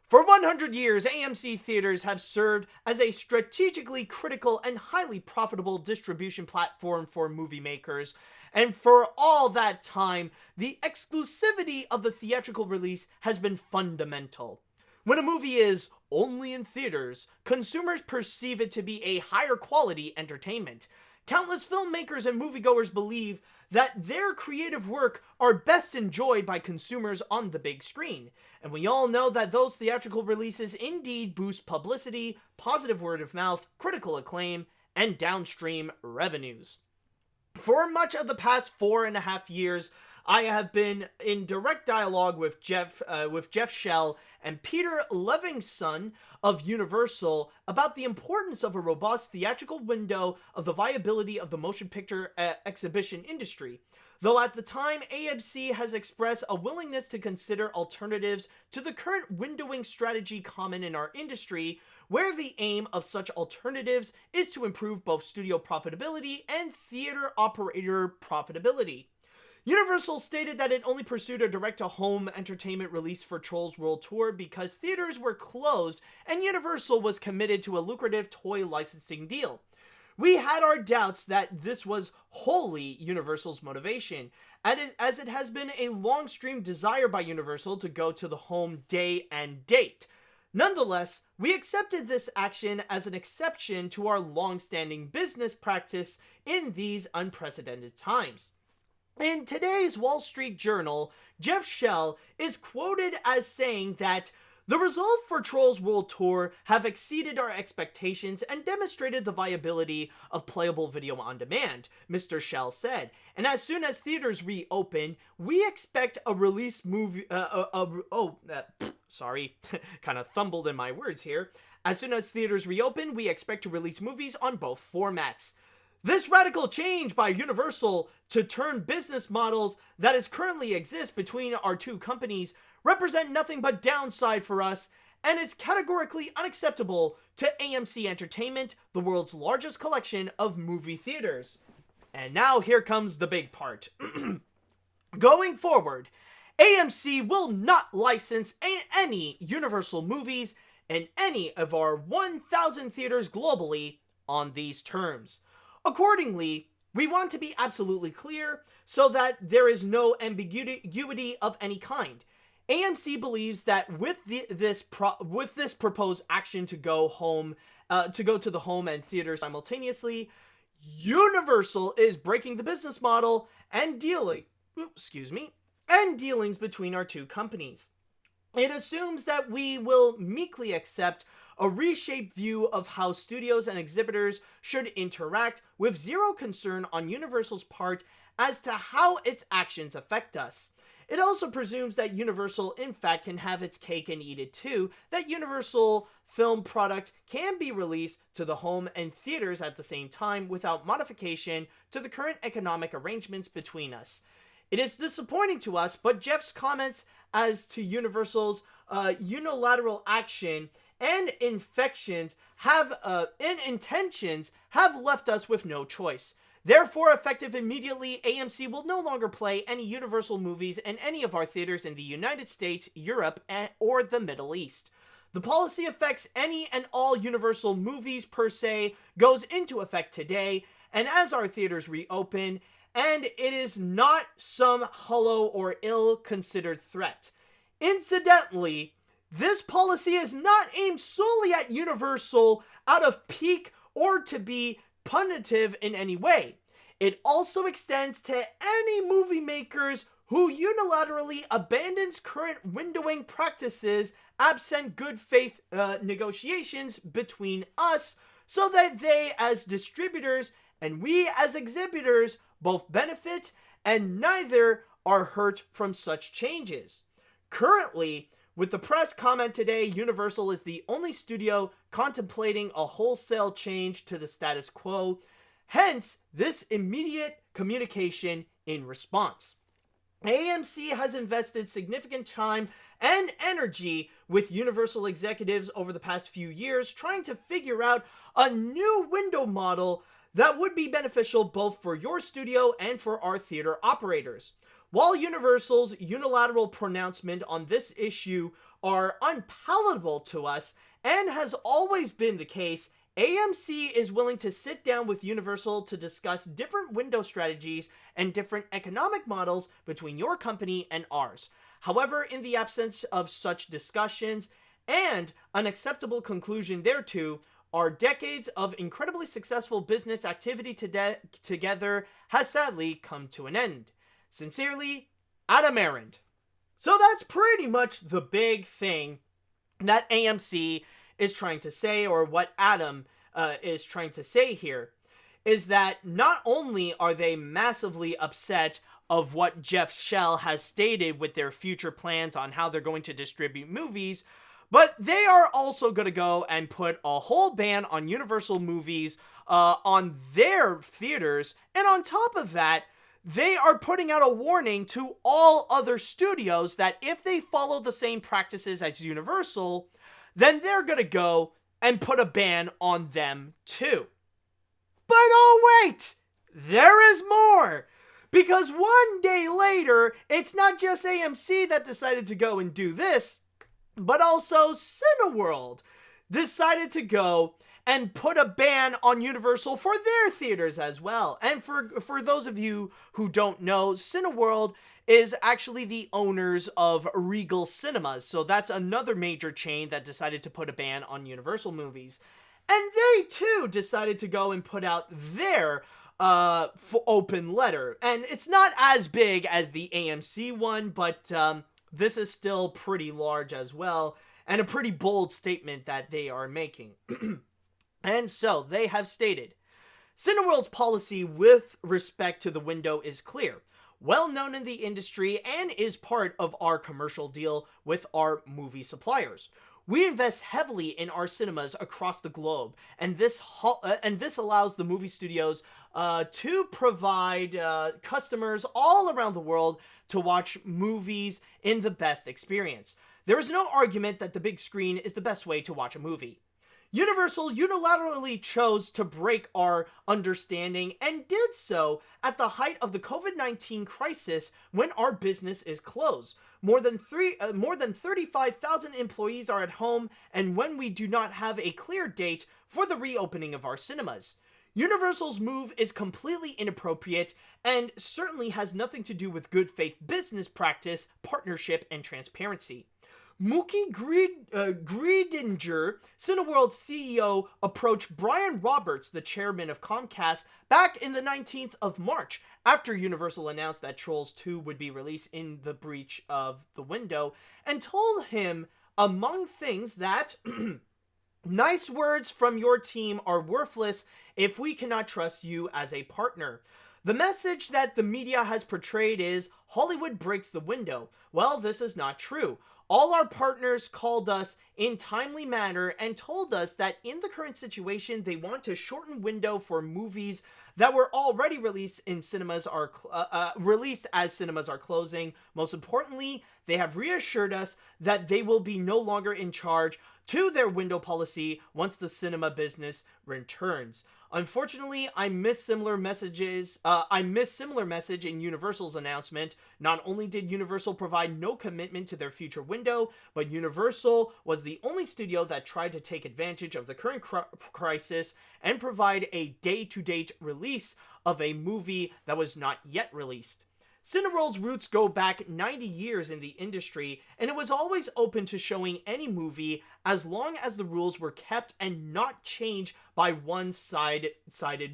For 100 years, AMC theaters have served as a strategically critical and highly profitable distribution platform for movie makers. And for all that time, the exclusivity of the theatrical release has been fundamental. When a movie is only in theaters, consumers perceive it to be a higher quality entertainment. Countless filmmakers and moviegoers believe that their creative work are best enjoyed by consumers on the big screen. And we all know that those theatrical releases indeed boost publicity, positive word of mouth, critical acclaim, and downstream revenues. For much of the past 4.5 years, I have been in direct dialogue with Jeff Shell and Peter Levinson of Universal about the importance of a robust theatrical window of the viability of the motion picture exhibition industry. Though at the time, AMC has expressed a willingness to consider alternatives to the current windowing strategy common in our industry, where the aim of such alternatives is to improve both studio profitability and theater operator profitability. Universal stated that it only pursued a direct-to-home entertainment release for Trolls World Tour because theaters were closed and Universal was committed to a lucrative toy licensing deal. We had our doubts that this was wholly Universal's motivation, as it has been a long-streamed desire by Universal to go to the home day and date. Nonetheless, we accepted this action as an exception to our long-standing business practice in these unprecedented times. In today's Wall Street Journal, Jeff Shell is quoted as saying that the results for Trolls World Tour have exceeded our expectations and demonstrated the viability of playable video on demand, Mr. Shell said. And as soon as theaters reopen, we expect a release movie, sorry, kind of fumbled in my words here. As soon as theaters reopen, we expect to release movies on both formats. This radical change by Universal to turn business models that currently exist between our two companies represent nothing but downside for us and is categorically unacceptable to AMC Entertainment, the world's largest collection of movie theaters. And now here comes the big part. Going forward, AMC will not license any Universal movies in any of our 1,000 theaters globally on these terms. Accordingly, we want to be absolutely clear so that there is no ambiguity of any kind. AMC believes that with this proposed action to go to the home and theater simultaneously, Universal is breaking the business model and dealings between our two companies. It assumes that we will meekly accept a reshaped view of how studios and exhibitors should interact, with zero concern on Universal's part as to how its actions affect us. It also presumes that Universal in fact can have its cake and eat it too, that Universal film product can be released to the home and theaters at the same time without modification to the current economic arrangements between us. It is disappointing to us, but Jeff's comments as to Universal's unilateral action and intentions have left us with no choice. Therefore, effective immediately, AMC will no longer play any Universal movies in any of our theaters in the United States, Europe, or the Middle East. The policy affects any and all Universal movies per se, goes into effect today, and as our theaters reopen, and it is not some hollow or ill-considered threat. Incidentally, this policy is not aimed solely at Universal out of pique or to be punitive in any way. It also extends to any movie makers who unilaterally abandons current windowing practices absent good faith negotiations between us, so that they as distributors and we as exhibitors both benefit and neither are hurt from such changes. Currently, With the press comment today, Universal is the only studio contemplating a wholesale change to the status quo. Hence, this immediate communication in response. AMC has invested significant time and energy with Universal executives over the past few years trying to figure out a new window model that would be beneficial both for your studio and for our theater operators. While Universal's unilateral pronouncement on this issue are unpalatable to us and has always been the case, AMC is willing to sit down with Universal to discuss different window strategies and different economic models between your company and ours. However, in the absence of such discussions and an acceptable conclusion thereto, our decades of incredibly successful business activity together has sadly come to an end. Sincerely, Adam Arend. So that's pretty much the big thing that AMC is trying to say, or what Adam is trying to say here, is that not only are they massively upset of what Jeff Shell has stated with their future plans on how they're going to distribute movies, but they are also going to go and put a whole ban on Universal movies on their theaters, and on top of that, they are putting out a warning to all other studios that if they follow the same practices as Universal, then they're gonna go and put a ban on them too. But oh wait! There is more! Because one day later, it's not just AMC that decided to go and do this, but also Cineworld decided to go and put a ban on Universal for their theaters as well. And for those of you who don't know, Cineworld is actually the owners of Regal Cinemas, so that's another major chain that decided to put a ban on Universal movies. And they too decided to go and put out their open letter. And it's not as big as the AMC one, but this is still pretty large as well, and a pretty bold statement that they are making. And so, they have stated, Cineworld's policy with respect to the window is clear, well known in the industry, and is part of our commercial deal with our movie suppliers. We invest heavily in our cinemas across the globe, and this allows the movie studios to provide customers all around the world to watch movies in the best experience. There is no argument that the big screen is the best way to watch a movie. Universal unilaterally chose to break our understanding and did so at the height of the COVID-19 crisis when our business is closed. More than 35,000 employees are at home, and when we do not have a clear date for the reopening of our cinemas. Universal's move is completely inappropriate and certainly has nothing to do with good faith business practice, partnership, and transparency. Mookie Griedinger, Cineworld's CEO, approached Brian Roberts, the chairman of Comcast, back in the 19th of March, after Universal announced that Trolls 2 would be released in the breach of the window, and told him, among things, that nice words from your team are worthless if we cannot trust you as a partner. The message that the media has portrayed is, Hollywood breaks the window. Well, this is not true. All our partners called us in timely manner and told us that in the current situation, they want to shorten window for movies that were already released in cinemas released as cinemas are closing. Most importantly, they have reassured us that they will be no longer in charge to their window policy once the cinema business returns. Unfortunately, I missed similar message in Universal's announcement. Not only did Universal provide no commitment to their future window, but Universal was the only studio that tried to take advantage of the current crisis and provide a day-to-date release of a movie that was not yet released. Cineworld's roots go back 90 years in the industry, and it was always open to showing any movie as long as the rules were kept and not changed by one-sided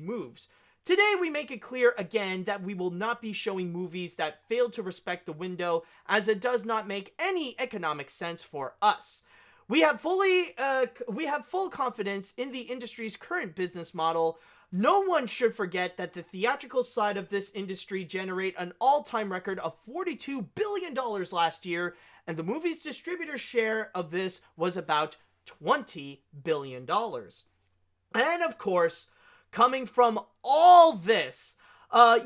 moves. Today, we make it clear again that we will not be showing movies that fail to respect the window, as it does not make any economic sense for us. We have full confidence in the industry's current business model, no one should forget that the theatrical side of this industry generated an all-time record of $42 billion last year, and the movie's distributor share of this was about $20 billion. And of course, coming from all this,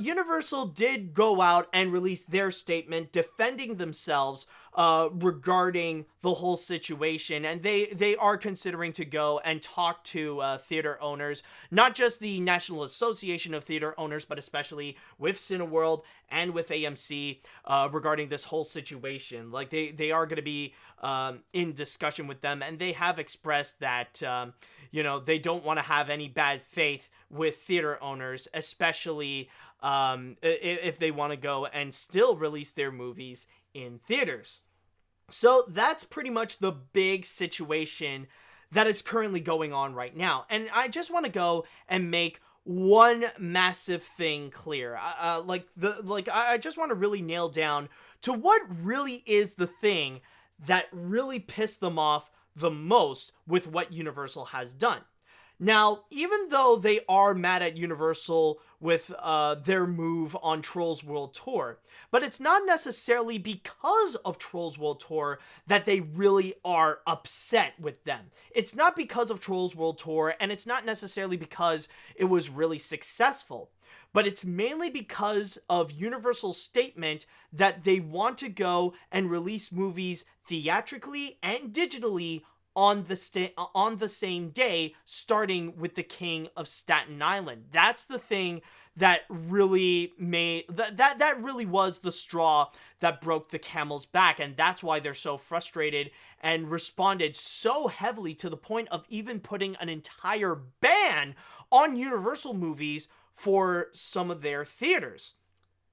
Universal did go out and release their statement defending themselves regarding the whole situation, and they are considering to go and talk to theater owners, not just the National Association of Theater Owners, but especially with Cineworld and with AMC regarding this whole situation. Like, they are going to be in discussion with them, and they have expressed that they don't want to have any bad faith with theater owners, especially if they want to go and still release their movies in theaters. So that's pretty much the big situation that is currently going on right now. And I just want to go and make one massive thing clear. I just want to really nail down to what really is the thing that really pissed them off the most with what Universal has done. Now, even though they are mad at Universal with their move on Trolls World Tour, but it's not necessarily because of Trolls World Tour that they really are upset with them. It's not because of Trolls World Tour, and it's not necessarily because it was really successful, but it's mainly because of Universal's statement that they want to go and release movies theatrically and digitally on the same day, starting with The King of Staten Island. That's the thing that really made that really was the straw that broke the camel's back, and that's why they're so frustrated and responded so heavily to the point of even putting an entire ban on Universal movies for some of their theaters.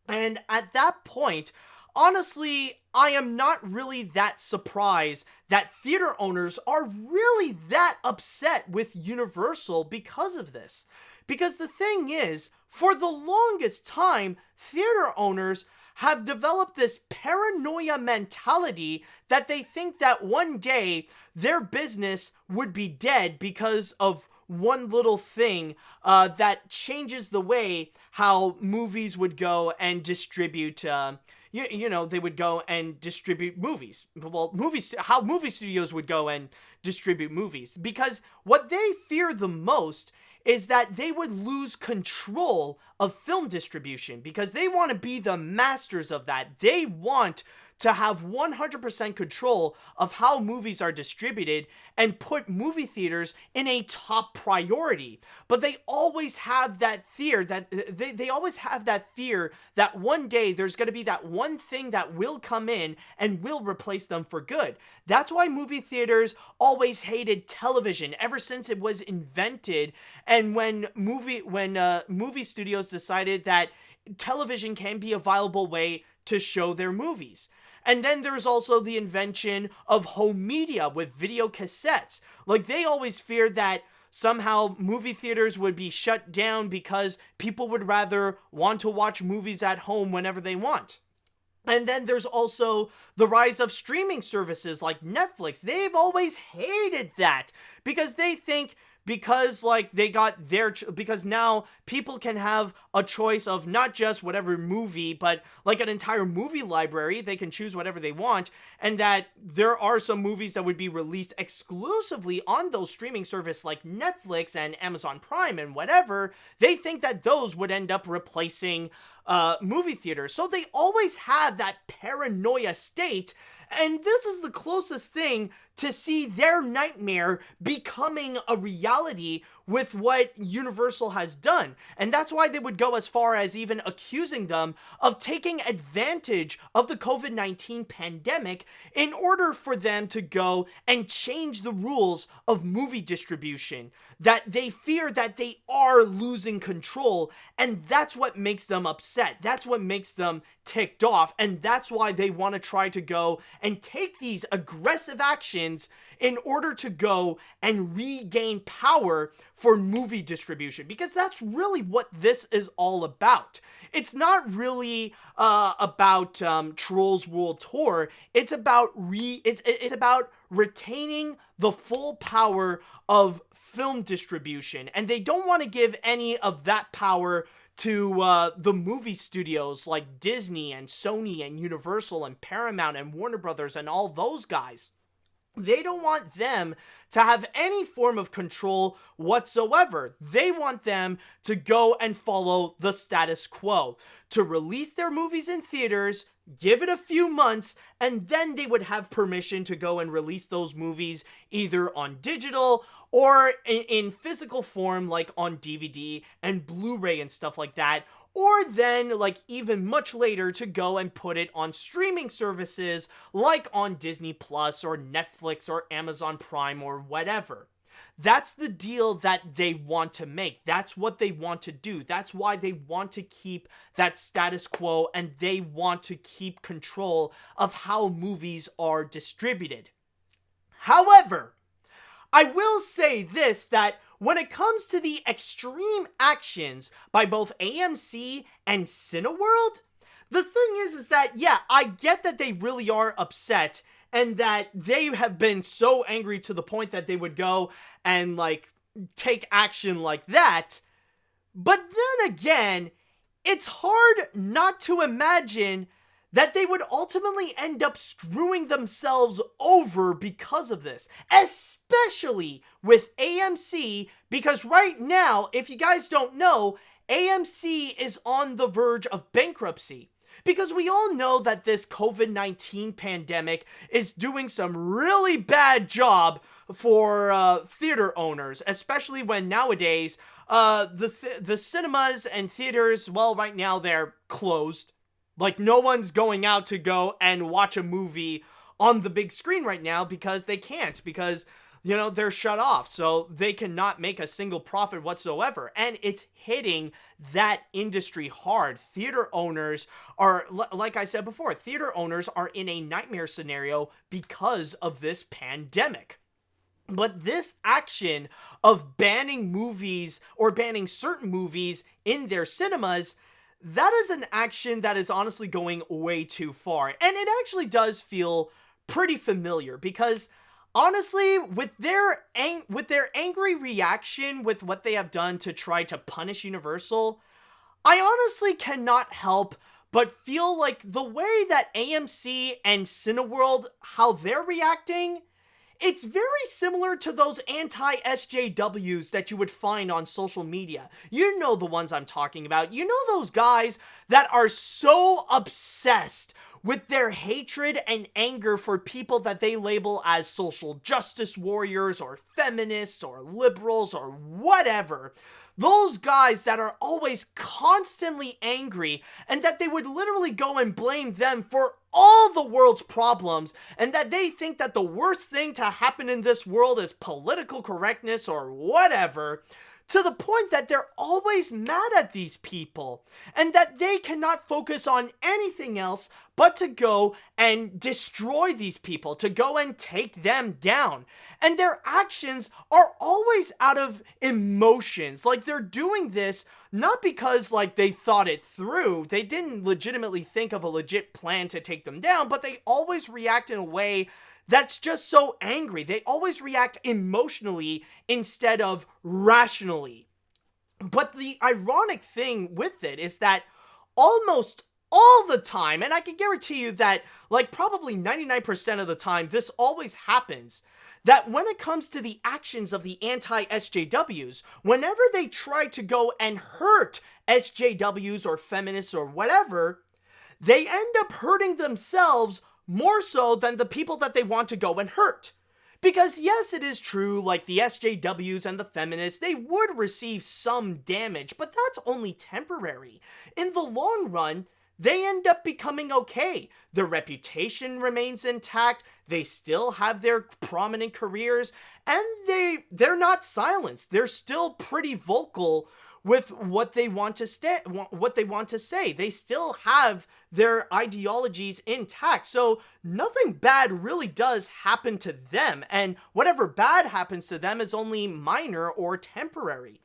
And at that point, honestly, I am not really that surprised that theater owners are really that upset with Universal because of this. Because the thing is, for the longest time, theater owners have developed this paranoia mentality that they think that one day their business would be dead because of one little thing that changes the way how movies would go and distribute they would go and distribute movies. Well, how movie studios would go and distribute movies. Because what they fear the most is that they would lose control of film distribution, because they want to be the masters of that. They want to have 100% control of how movies are distributed and put movie theaters in a top priority. But they always have that fear that they always have that fear that one day there's going to be that one thing that will come in and will replace them for good. That's why movie theaters always hated television ever since it was invented, and when movie studios decided that television can be a viable way to show their movies. And then there's also the invention of home media with video cassettes. Like, they always feared that somehow movie theaters would be shut down because people would rather want to watch movies at home whenever they want. And then there's also the rise of streaming services like Netflix. They've always hated that because they think because because now people can have a choice of not just whatever movie, but like an entire movie library. They can choose whatever they want, and that there are some movies that would be released exclusively on those streaming services like Netflix and Amazon Prime and whatever. They think that those would end up replacing movie theaters. So they always have that paranoia state. And this is the closest thing to see their nightmare becoming a reality with what Universal has done. And that's why they would go as far as even accusing them of taking advantage of the COVID-19 pandemic in order for them to go and change the rules of movie distribution. That they fear that they are losing control, and that's what makes them upset. That's what makes them ticked off, and that's why they want to try to go and take these aggressive actions in order to go and regain power for movie distribution, because that's really what this is all about. It's not really about Trolls World Tour. It's about it's about retaining the full power of film distribution, and they don't want to give any of that power to the movie studios like Disney and Sony and Universal and Paramount and Warner Brothers and all those guys. They don't want them to have any form of control whatsoever. They want them to go and follow the status quo, to release their movies in theaters, give it a few months, and then they would have permission to go and release those movies either on digital or in physical form, like on DVD and Blu-ray and stuff like that, or then, like, even much later to go and put it on streaming services like on Disney Plus or Netflix or Amazon Prime or whatever. That's the deal that they want to make. That's what they want to do. That's why they want to keep that status quo, and they want to keep control of how movies are distributed. However, I will say this, that when it comes to the extreme actions by both AMC and Cineworld, the thing is that, yeah, I get that they really are upset and that they have been so angry to the point that they would go and, like, take action like that. But then again, it's hard not to imagine that they would ultimately end up screwing themselves over because of this, especially with AMC, because right now, if you guys don't know, AMC is on the verge of bankruptcy. Because we all know that this COVID-19 pandemic is doing some really bad job for theater owners, especially when nowadays the cinemas and theaters, well, right now they're closed. Like, no one's going out to go and watch a movie on the big screen right now because they can't, because, you know, they're shut off. So they cannot make a single profit whatsoever. And it's hitting that industry hard. Theater owners are, like I said before, theater owners are in a nightmare scenario because of this pandemic. But this action of banning movies or banning certain movies in their cinemas, that is an action that is honestly going way too far. And it actually does feel pretty familiar because, honestly, with their angry reaction with what they have done to try to punish Universal, I honestly cannot help but feel like the way that AMC and Cineworld, how they're reacting, it's very similar to those anti-SJWs that you would find on social media. You know the ones I'm talking about. You know those guys that are so obsessed with their hatred and anger for people that they label as social justice warriors or feminists or liberals or whatever. Those guys that are always constantly angry and that they would literally go and blame them for all the world's problems, and that they think that the worst thing to happen in this world is political correctness or whatever, to the point that they're always mad at these people and that they cannot focus on anything else but to go and destroy these people, to go and take them down. And their actions are always out of emotions. Like, they're doing this not because, like, they thought it through. They didn't legitimately think of a legit plan to take them down, but they always react in a way that's just so angry. They always react emotionally instead of rationally. But the ironic thing with it is that almost all the time, and I can guarantee you that, like, probably 99% of the time, this always happens, that when it comes to the actions of the anti-SJWs, whenever they try to go and hurt SJWs or feminists or whatever, they end up hurting themselves more so than the people that they want to go and hurt. Because yes, it is true, like the SJWs and the feminists, they would receive some damage, but that's only temporary. In the long run, they end up becoming okay. Their reputation remains intact, they still have their prominent careers, and they're not silenced. They're still pretty vocal with what they want to say. They still have their ideologies intact. So nothing bad really does happen to them, and whatever bad happens to them is only minor or temporary.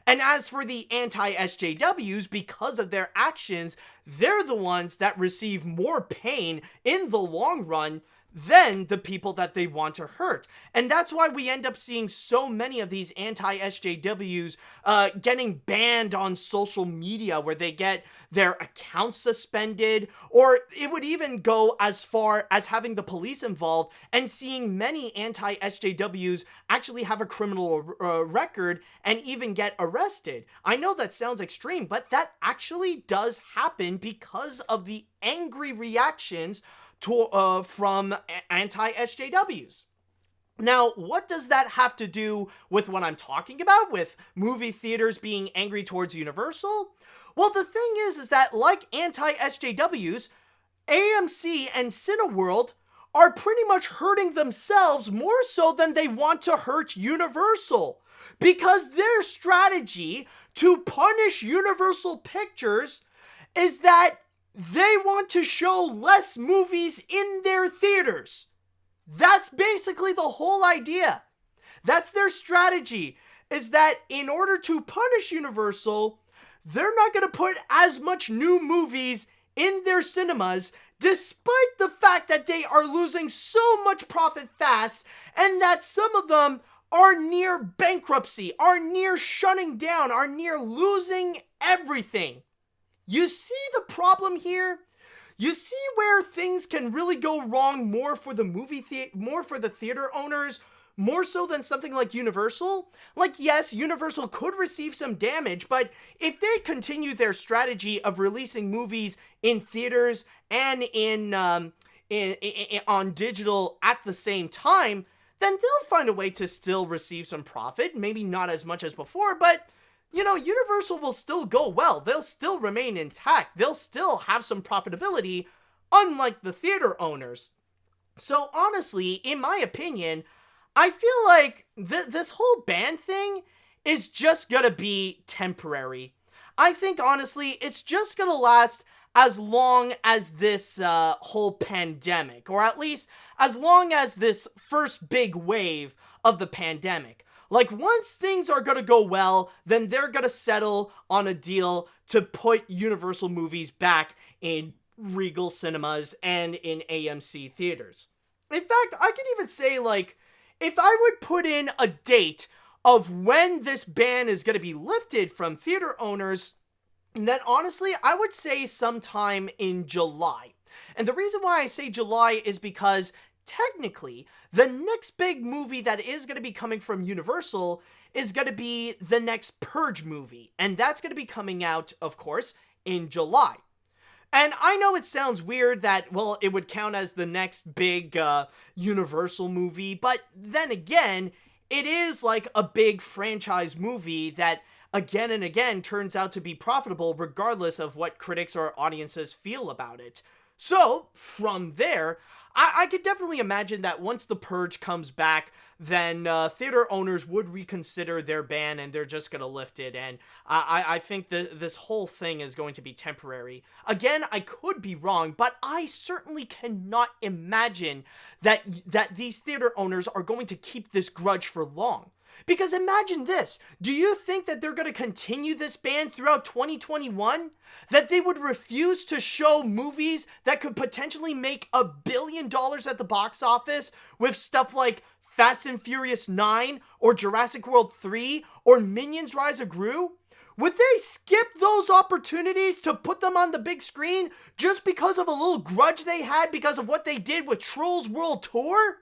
And as for the anti-SJWs, because of their actions, they're the ones that receive more pain in the long run than the people that they want to hurt. And that's why we end up seeing so many of these anti-SJWs getting banned on social media, where they get their accounts suspended, or it would even go as far as having the police involved, and seeing many anti-SJWs actually have a criminal record and even get arrested. I know that sounds extreme, but that actually does happen because of the angry reactions from anti-SJWs. Now, what does that have to do with what I'm talking about, with movie theaters being angry towards Universal? Well, the thing is that like anti-SJWs, AMC and Cineworld are pretty much hurting themselves more so than they want to hurt Universal, because their strategy to punish Universal Pictures is that they want to show less movies in their theaters. That's basically the whole idea. That's their strategy, is that in order to punish Universal, they're not going to put as much new movies in their cinemas, despite the fact that they are losing so much profit fast, and that some of them are near bankruptcy, are near shutting down, are near losing everything. You see the problem here? You see where things can really go wrong more for the more for the theater owners, more so than something like Universal? Like, yes, Universal could receive some damage, but if they continue their strategy of releasing movies in theaters and on digital at the same time, then they'll find a way to still receive some profit. Maybe not as much as before, but Universal will still go well. They'll still remain intact. They'll still have some profitability, unlike the theater owners. So honestly, in my opinion, I feel like this whole ban thing is just gonna be temporary. I think, honestly, it's just gonna last as long as this whole pandemic, or at least as long as this first big wave of the pandemic. Like, once things are gonna go well, then they're gonna settle on a deal to put Universal movies back in Regal cinemas and in AMC theaters. In fact, I could even say, like, if I would put in a date of when this ban is gonna be lifted from theater owners, then honestly, I would say sometime in July. And the reason why I say July is because technically, the next big movie that is going to be coming from Universal is going to be the next Purge movie. And that's going to be coming out, of course, in July. And I know it sounds weird that, well, it would count as the next big Universal movie. But then again, it is like a big franchise movie that again and again turns out to be profitable regardless of what critics or audiences feel about it. So, from there, I could definitely imagine that once The Purge comes back, then theater owners would reconsider their ban and they're just going to lift it. And I think that this whole thing is going to be temporary. Again, I could be wrong, but I certainly cannot imagine that these theater owners are going to keep this grudge for long. Because imagine this, do you think that they're going to continue this ban throughout 2021? That they would refuse to show movies that could potentially make $1 billion at the box office with stuff like Fast and Furious 9 or Jurassic World 3 or Minions Rise of Gru? Would they skip those opportunities to put them on the big screen just because of a little grudge they had because of what they did with Trolls World Tour?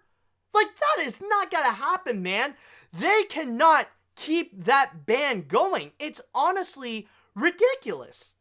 Like, that is not gonna happen, man. They cannot keep that ban going. It's honestly ridiculous.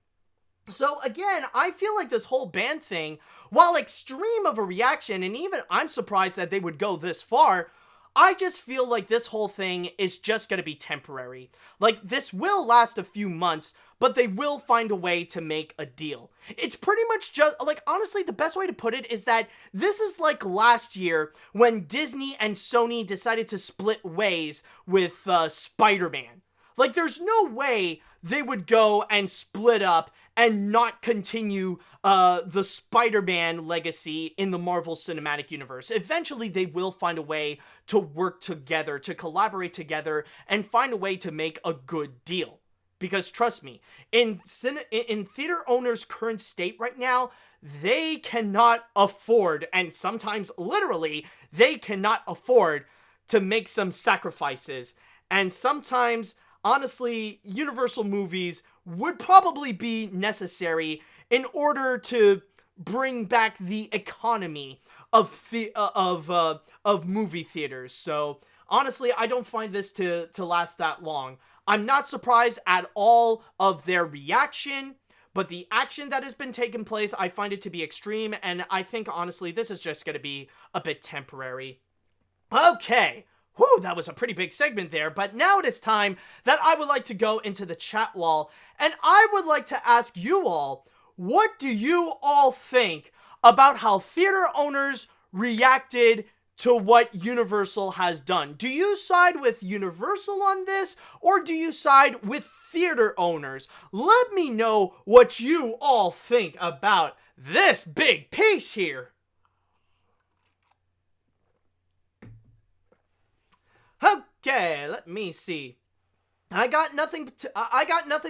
So again, I feel like this whole ban thing, while extreme of a reaction, and even I'm surprised that they would go this far, I just feel like this whole thing is just going to be temporary. Like, this will last a few months, but they will find a way to make a deal. It's pretty much just, like, honestly, the best way to put it is that this is like last year when Disney and Sony decided to split ways with Spider-Man. Like, there's no way they would go and split up and not continue the Spider-Man legacy in the Marvel Cinematic Universe. Eventually, they will find a way to work together, to collaborate together, and find a way to make a good deal. Because trust me, in theater owners' current state right now, they cannot afford, and sometimes literally, they cannot afford to make some sacrifices. And sometimes, honestly, Universal movies would probably be necessary in order to bring back the economy of movie theaters. So honestly, I don't find this to last that long. I'm not surprised at all of their reaction, but the action that has been taking place, I find it to be extreme, and I think honestly this is just going to be a bit temporary. Okay. Whew, that was a pretty big segment there, but now it is time that I would like to go into the chat wall, and I would like to ask you all, what do you all think about how theater owners reacted to what Universal has done? Do you side with Universal on this, or do you side with theater owners? Let me know what you all think about this big piece here. Okay, let me see. I got nothing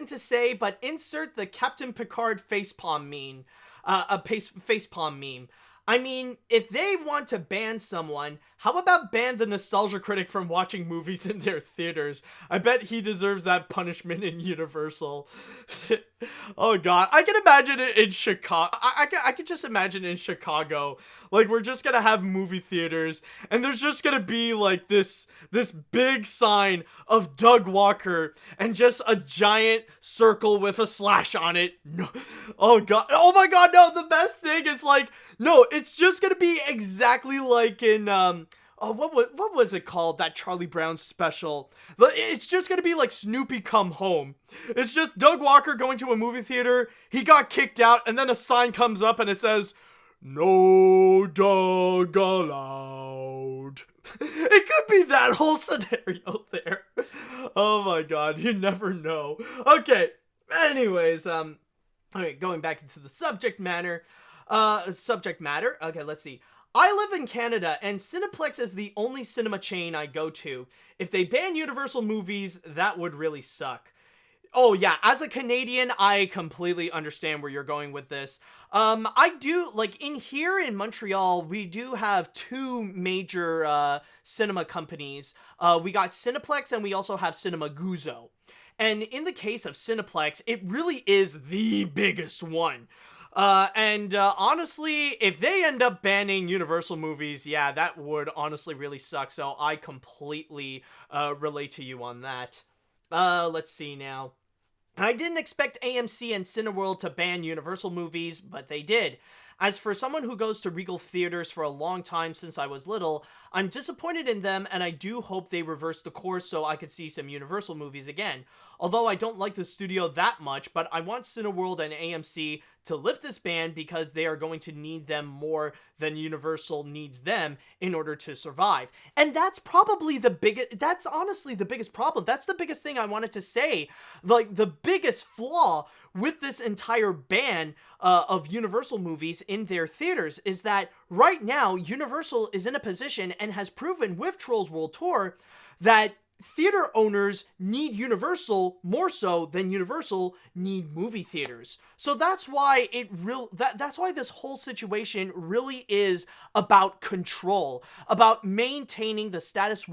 to say, but insert the Captain Picard facepalm meme. Facepalm meme. I mean, if they want to ban someone, how about ban the nostalgia critic from watching movies in their theaters? I bet he deserves that punishment in Universal. Oh god, I can imagine it in Chicago. I can just imagine in Chicago, like, we're just gonna have movie theaters, and there's just gonna be like this big sign of Doug Walker and just a giant circle with a slash on it. No, oh god, oh my god, no, the best thing is, like, no, it's just gonna be exactly like in what was it called, that Charlie Brown special? It's just gonna be like Snoopy Come Home. It's just Doug Walker going to a movie theater, he got kicked out, and then a sign comes up and it says, "No Doug allowed." It could be that whole scenario there. Oh my god, you never know. Okay, anyways, alright, going back into the subject matter. Okay, let's see. I live in Canada, and Cineplex is the only cinema chain I go to. If they ban Universal movies, that would really suck. Oh yeah, as a Canadian, I completely understand where you're going with this. I do, like, here in Montreal, we do have two major cinema companies. We got Cineplex, and we also have Cinema Guzzo. And in the case of Cineplex, it really is the biggest one. Honestly, if they end up banning Universal movies, yeah, that would honestly really suck, so I completely, relate to you on that. Let's see now. I didn't expect AMC and Cineworld to ban Universal movies, but they did. As for someone who goes to Regal theaters for a long time since I was little, I'm disappointed in them, and I do hope they reverse the course so I could see some Universal movies again. Although I don't like the studio that much, but I want Cineworld and AMC to lift this ban because they are going to need them more than Universal needs them in order to survive. And that's probably that's honestly the biggest problem. That's the biggest thing I wanted to say. Like, the biggest flaw with this entire ban of Universal movies in their theaters is that right now Universal is in a position and has proven with Trolls World Tour that theater owners need Universal more so than Universal need movie theaters. So that's why that's why this whole situation really is about control, about maintaining the status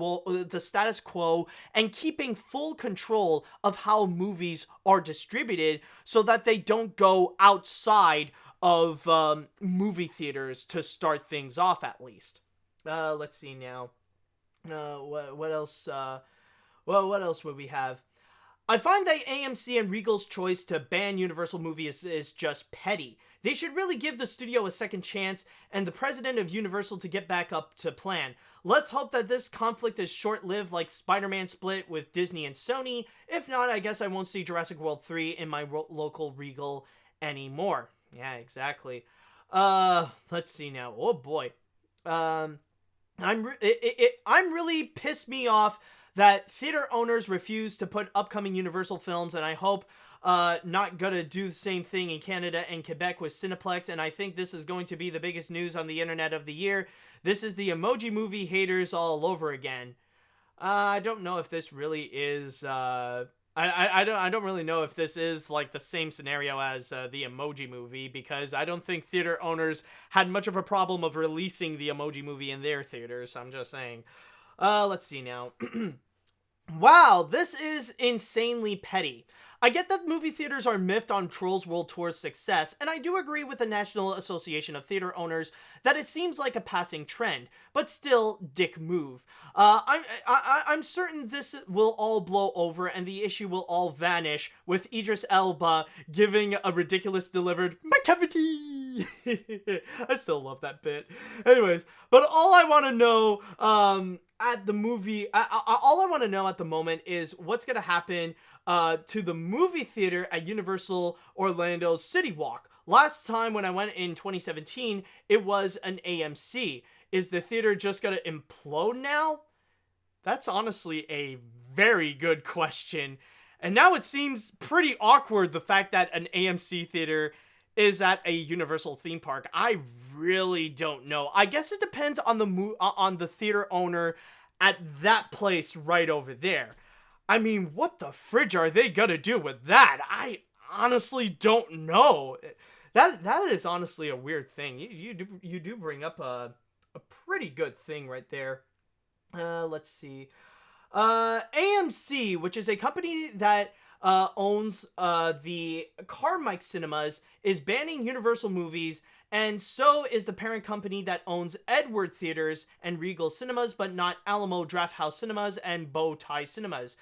quo and keeping full control of how movies are distributed so that they don't go outside of movie theaters to start things off, at least. Let's see now. What else? What else would we have? I find that AMC and Regal's choice to ban Universal movies is just petty. They should really give the studio a second chance and the president of Universal to get back up to plan. Let's hope that this conflict is short-lived like Spider-Man split with Disney and Sony. If not, I guess I won't see Jurassic World 3 in my local Regal anymore. Yeah, exactly. Let's see now. Oh boy. I'm really pissed me off that theater owners refuse to put upcoming Universal films, and I hope not gonna do the same thing in Canada and Quebec with Cineplex, and I think this is going to be the biggest news on the internet of the year. This is the Emoji Movie haters all over again. I don't know if this really is I don't really know if this is like the same scenario as the Emoji Movie, because I don't think theater owners had much of a problem of releasing the Emoji Movie in their theaters. I'm just saying. Let's see now. Wow, this is insanely petty. I get that movie theaters are miffed on Trolls World Tour's success, and I do agree with the National Association of Theater Owners that it seems like a passing trend, but still, dick move. I'm certain this will all blow over and the issue will all vanish with Idris Elba giving a ridiculous delivered "my cavity." I still love that bit. Anyways, but all I want to know at the movie, all I want to know at the moment is what's gonna happen to the movie theater at Universal Orlando's City Walk. Last time when I went in 2017, it was an AMC. Is the theater just gonna implode now? That's honestly a very good question. And now it seems pretty awkward, the fact that an AMC theater is at a Universal theme park. I really don't know. I guess it depends on the theater owner at that place right over there. I mean, what the fridge are they gonna do with that? I honestly don't know. That is honestly a weird thing. You do bring up a pretty good thing right there. Let's see. AMC, which is a company that owns the Carmike Cinemas, is banning Universal movies, and so is the parent company that owns Edward Theaters and Regal Cinemas, but not Alamo Drafthouse Cinemas and Bow Tie Cinemas.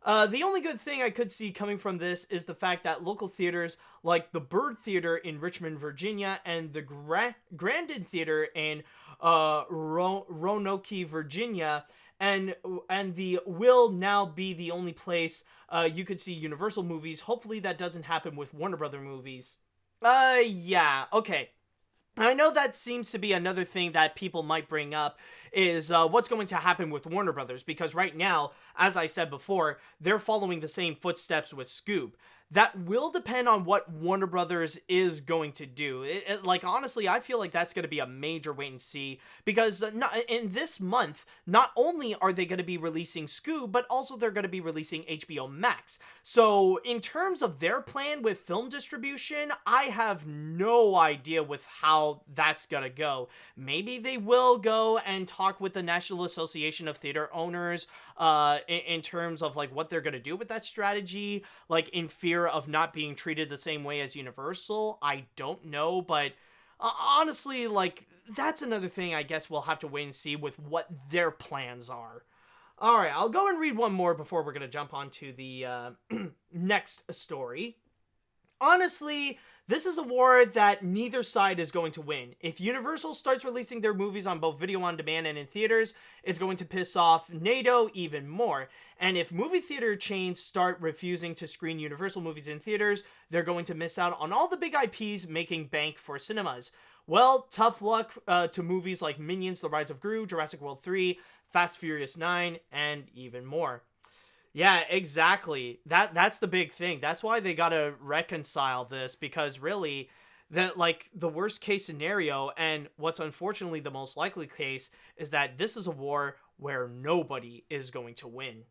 The only good thing I could see coming from this is the fact that local theaters like the Bird Theater in Richmond, Virginia, and the Grandin Theater in Roanoke, Virginia, and the will now be the only place you could see Universal movies. Hopefully that doesn't happen with Warner Brother movies. Yeah, okay. I know that seems to be another thing that people might bring up is what's going to happen with Warner Brothers, because right now, as I said before, they're following the same footsteps with Scoob. That will depend on what Warner Brothers is going to do. Like, honestly, I feel like that's going to be a major wait and see, because in this month, not only are they going to be releasing Scoob, but also they're going to be releasing HBO Max. So, in terms of their plan with film distribution, I have no idea with how that's going to go. Maybe they will go and talk with the National Association of Theater Owners in terms of, like, what they're going to do with that strategy, like, in fear of not being treated the same way as Universal. I don't know, but honestly, like, that's another thing I guess we'll have to wait and see with what their plans are. Alright, I'll go and read one more before we're going to jump on to the next story. Honestly, this is a war that neither side is going to win. If Universal starts releasing their movies on both video on demand and in theaters, it's going to piss off NATO even more. And if movie theater chains start refusing to screen Universal movies in theaters, they're going to miss out on all the big IPs making bank for cinemas. Well, tough luck to movies like Minions: The Rise of Gru, Jurassic World 3, Fast Furious 9, and even more. Yeah, exactly. That's the big thing. That's why they gotta reconcile this, because really, that, like, the worst case scenario, and what's unfortunately the most likely case, is that this is a war where nobody is going to win.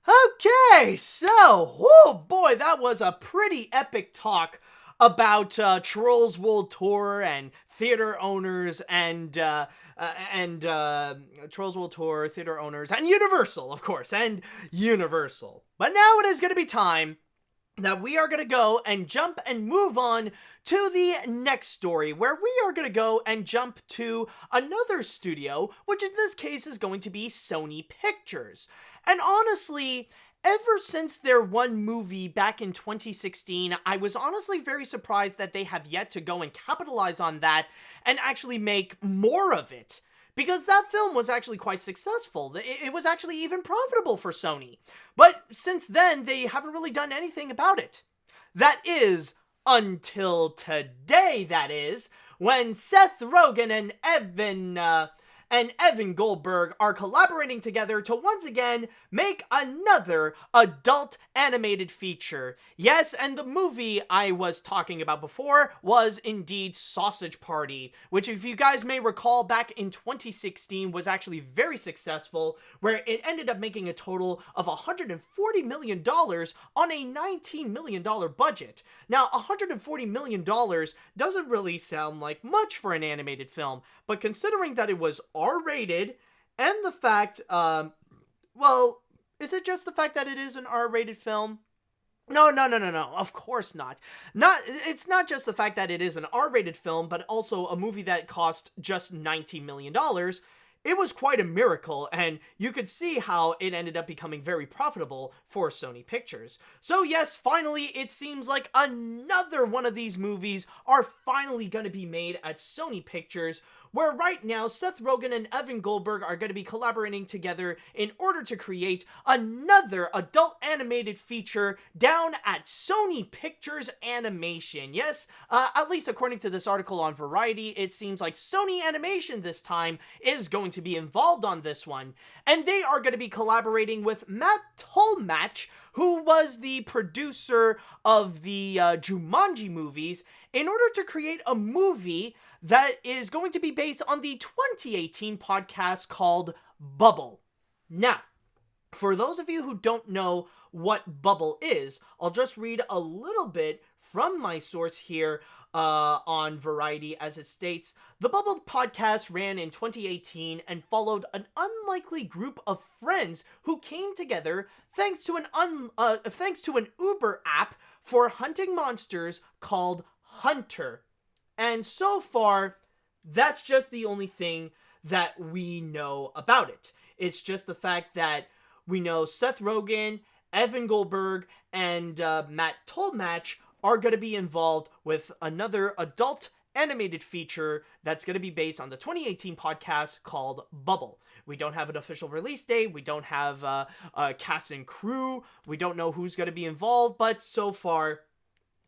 Okay, so, oh boy, that was a pretty epic talk about Trolls World Tour and theater owners and Trolls World Tour, theater owners, and Universal, of course, and Universal. But now it is going to be time that we are going to go and jump and move on to the next story, where we are going to go and jump to another studio, which in this case is going to be Sony Pictures. And honestly, ever since their one movie back in 2016, I was honestly very surprised that they have yet to go and capitalize on that and actually make more of it. Because that film was actually quite successful. It was actually even profitable for Sony. But since then, they haven't really done anything about it. That is, until today, that is, when Seth Rogen and and Evan Goldberg are collaborating together to once again make another adult animated feature. Yes, and the movie I was talking about before was indeed Sausage Party, which, if you guys may recall, back in 2016 was actually very successful, where it ended up making a total of $140 million on a $19 million budget. Now, $140 million doesn't really sound like much for an animated film, but considering that it was R-rated, and the fact, well, is it just the fact that it is an R-rated film? No, of course not. It's not just the fact that it is an R-rated film, but also a movie that cost just $19 million. It was quite a miracle, and you could see how it ended up becoming very profitable for Sony Pictures. So yes, finally, it seems like another one of these movies are finally going to be made at Sony Pictures, where right now Seth Rogen and Evan Goldberg are going to be collaborating together in order to create another adult animated feature down at Sony Pictures Animation. Yes, at least according to this article on Variety, it seems like Sony Animation this time is going to be involved on this one, and they are going to be collaborating with Matt Tolmach, who was the producer of the Jumanji movies, in order to create a movie that is going to be based on the 2018 podcast called Bubble. Now, for those of you who don't know what Bubble is, I'll just read a little bit from my source here on Variety, as it states, the Bubble podcast ran in 2018 and followed an unlikely group of friends who came together thanks to an Uber app for hunting monsters called Hunter. And so far, that's just the only thing that we know about it. It's just the fact that we know Seth Rogen, Evan Goldberg, and Matt Tolmach are going to be involved with another adult animated feature that's going to be based on the 2018 podcast called Bubble. We don't have an official release date. We don't have a cast and crew. We don't know who's going to be involved, but so far,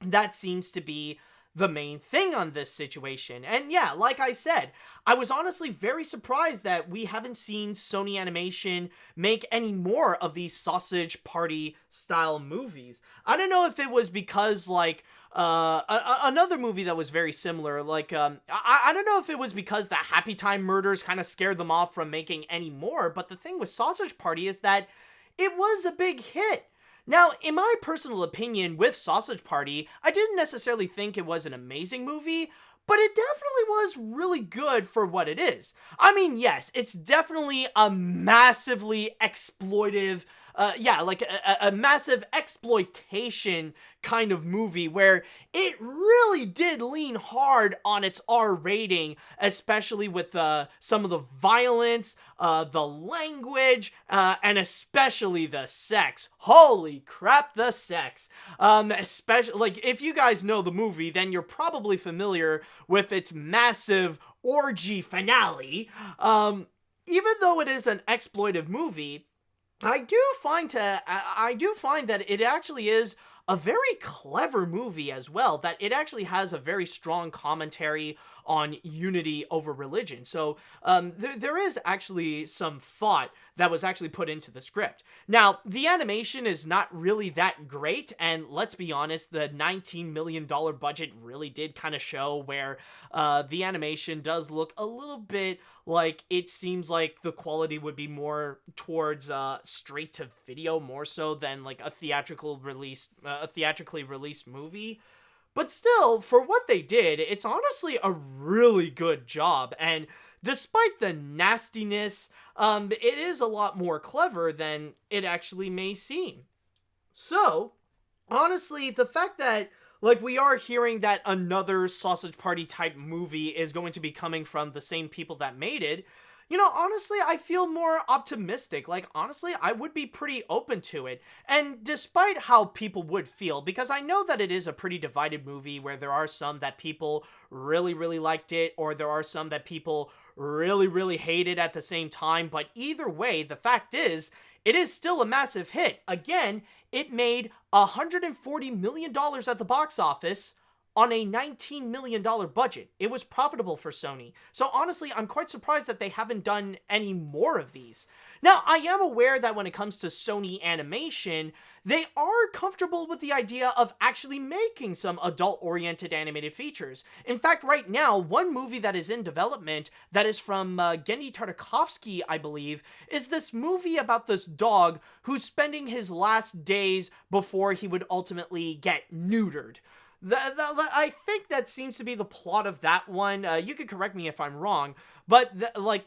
that seems to be the main thing on this situation. And yeah, like I said, I was honestly very surprised that we haven't seen Sony Animation make any more of these Sausage Party style movies. I don't know if it was because, like, another movie that was very similar, like, I don't know if it was because the Happy Time murders kind of scared them off from making any more, but the thing with Sausage Party is that it was a big hit. Now, in my personal opinion, with Sausage Party, I didn't necessarily think it was an amazing movie, but it definitely was really good for what it is. I mean, yes, it's definitely a massively exploitive, a massive exploitation kind of movie where it really did lean hard on its R rating, especially with some of the violence, the language, and especially the sex. Holy crap, the sex. Especially, like, if you guys know the movie, then you're probably familiar with its massive orgy finale. Even though it is an exploitive movie, I do find that it actually is a very clever movie as well, that it actually has a very strong commentary on unity over religion. So there is actually some thought that was actually put into the script. Now, the animation is not really that great, and let's be honest, the $19 million budget really did kind of show where the animation does look a little bit like it seems like the quality would be more towards straight to video more so than like a theatrically released movie. But still, for what they did, it's honestly a really good job. And despite the nastiness, it is a lot more clever than it actually may seem. So, honestly, the fact that, like, we are hearing that another Sausage Party type movie is going to be coming from the same people that made it, you know, honestly, I feel more optimistic. Like, honestly, I would be pretty open to it. And despite how people would feel, because I know that it is a pretty divided movie where there are some that people really, really liked it, or there are some that people really, really hated at the same time. But either way, the fact is, it is still a massive hit. Again, it made $140 million at the box office on a $19 million budget. It was profitable for Sony. So honestly, I'm quite surprised that they haven't done any more of these. Now, I am aware that when it comes to Sony Animation, they are comfortable with the idea of actually making some adult-oriented animated features. In fact, right now, one movie that is in development that is from Genndy Tartakovsky, I believe, is this movie about this dog who's spending his last days before he would ultimately get neutered. I think that seems to be the plot of that one. You could correct me if I'm wrong, but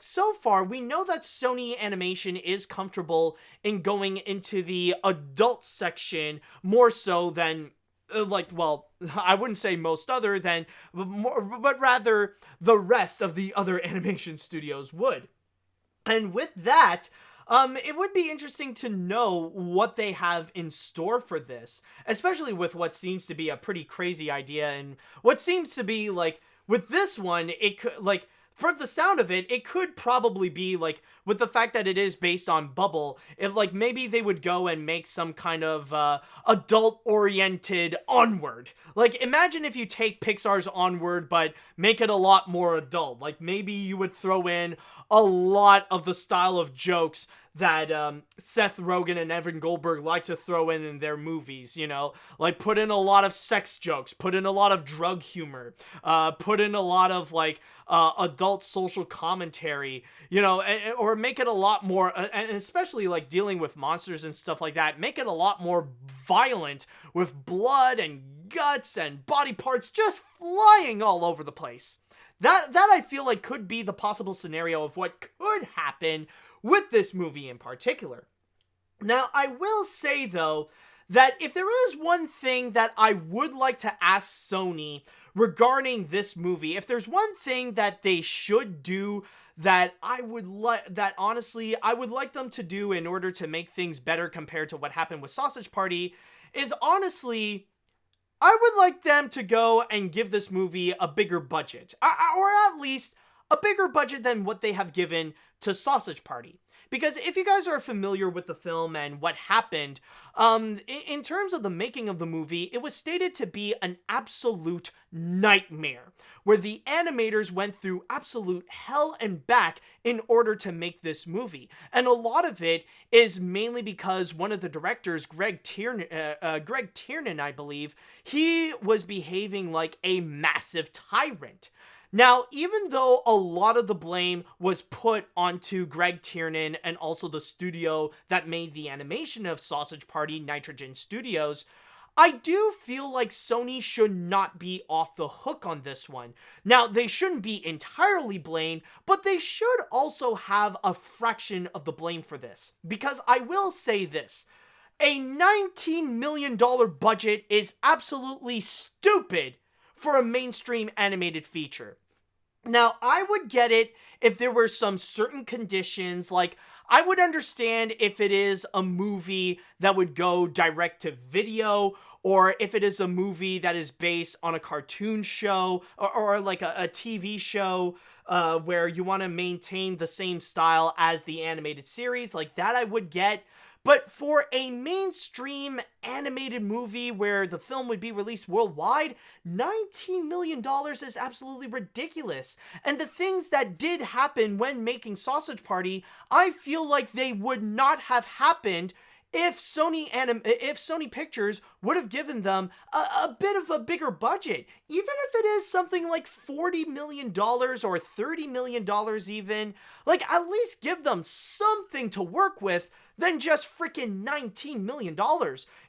so far we know that Sony Animation is comfortable in going into the adult section more so than I wouldn't say most other than, but rather the rest of the other animation studios would. And with that, it would be interesting to know what they have in store for this, especially with what seems to be a pretty crazy idea, and what seems to be, with this one, it could, from the sound of it, it could probably be, with the fact that it is based on Bubble, if, maybe they would go and make some kind of, adult-oriented Onward. Imagine if you take Pixar's Onward, but make it a lot more adult. Maybe you would throw in a lot of the style of jokes that Seth Rogen and Evan Goldberg like to throw in their movies, put in a lot of sex jokes, put in a lot of drug humor, put in a lot of adult social commentary, or make it a lot more, and especially dealing with monsters and stuff like that, make it a lot more violent with blood and guts and body parts just flying all over the place. That I feel like could be the possible scenario of what could happen with this movie in particular. Now, I will say, though, that if there is one thing that I would like to ask Sony regarding this movie, if there's one thing that they should do that I would like them to do in order to make things better compared to what happened with Sausage Party, is honestly, I would like them to go and give this movie a bigger budget, or at least a bigger budget than what they have given to Sausage Party. Because if you guys are familiar with the film and what happened, in terms of the making of the movie, it was stated to be an absolute nightmare, where the animators went through absolute hell and back in order to make this movie. And a lot of it is mainly because one of the directors, Greg Tiernan, I believe, he was behaving like a massive tyrant. Now, even though a lot of the blame was put onto Greg Tiernan and also the studio that made the animation of Sausage Party, Nitrogen Studios, I do feel like Sony should not be off the hook on this one. Now, they shouldn't be entirely blamed, but they should also have a fraction of the blame for this. Because I will say this, a $19 million budget is absolutely stupid for a mainstream animated feature. Now, I would get it if there were some certain conditions, I would understand if it is a movie that would go direct to video, or if it is a movie that is based on a cartoon show, or a TV show, where you want to maintain the same style as the animated series, that I would get. But for a mainstream animated movie where the film would be released worldwide, $19 million is absolutely ridiculous. And the things that did happen when making Sausage Party, I feel like they would not have happened if Sony Pictures would have given them a bit of a bigger budget. Even if it is something like $40 million or $30 million even, at least give them something to work with than just freaking $19 million.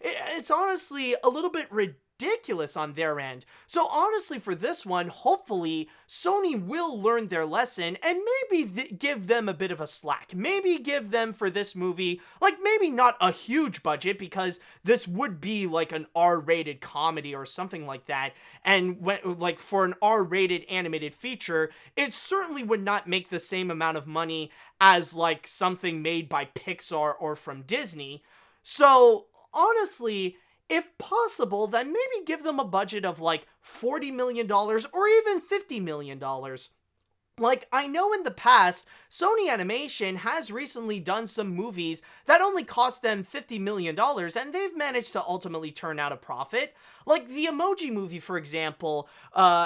It's honestly a little bit ridiculous on their end. So honestly, for this one, hopefully Sony will learn their lesson and maybe give them a bit of a slack. Maybe give them, for this movie, maybe not a huge budget, because this would be an R-rated comedy or something like that. And for an R-rated animated feature, it certainly would not make the same amount of money as something made by Pixar or from Disney. So honestly, if possible, then maybe give them a budget of $40 million or even $50 million. Like, I know in the past, Sony Animation has recently done some movies that only cost them $50 million, and they've managed to ultimately turn out a profit. Like, the Emoji Movie, for example,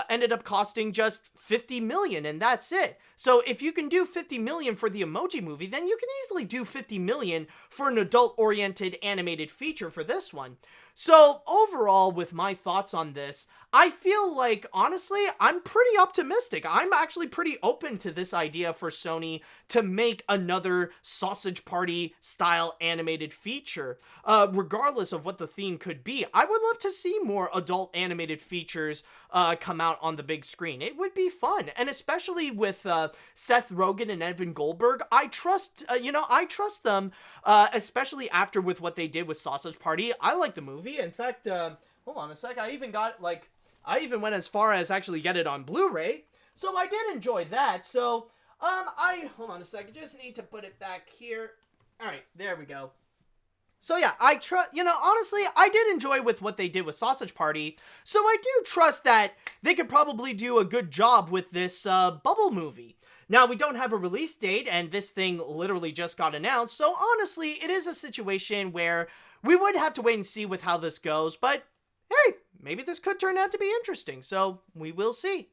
ended up costing just $50 million, and that's it. So if you can do $50 million for the Emoji Movie, then you can easily do $50 million for an adult-oriented animated feature for this one. So overall, with my thoughts on this, I feel like, honestly, I'm pretty optimistic. I'm actually pretty open to this idea for Sony to make another Sausage Party style animated feature. Regardless of what the theme could be, I would love to see more adult animated features come out on the big screen. It would be fun. And especially with Seth Rogen and Evan Goldberg, I trust them, especially after with what they did with Sausage Party. I like the movie. In fact, hold on a sec, I even went as far as actually get it on Blu-ray, so I did enjoy that. So, hold on a sec, I just need to put it back here. Alright, there we go. So yeah, honestly, I did enjoy with what they did with Sausage Party, so I do trust that they could probably do a good job with this, Bubble movie. Now, we don't have a release date, and this thing literally just got announced, so honestly, it is a situation where we would have to wait and see with how this goes, but hey, maybe this could turn out to be interesting, so we will see.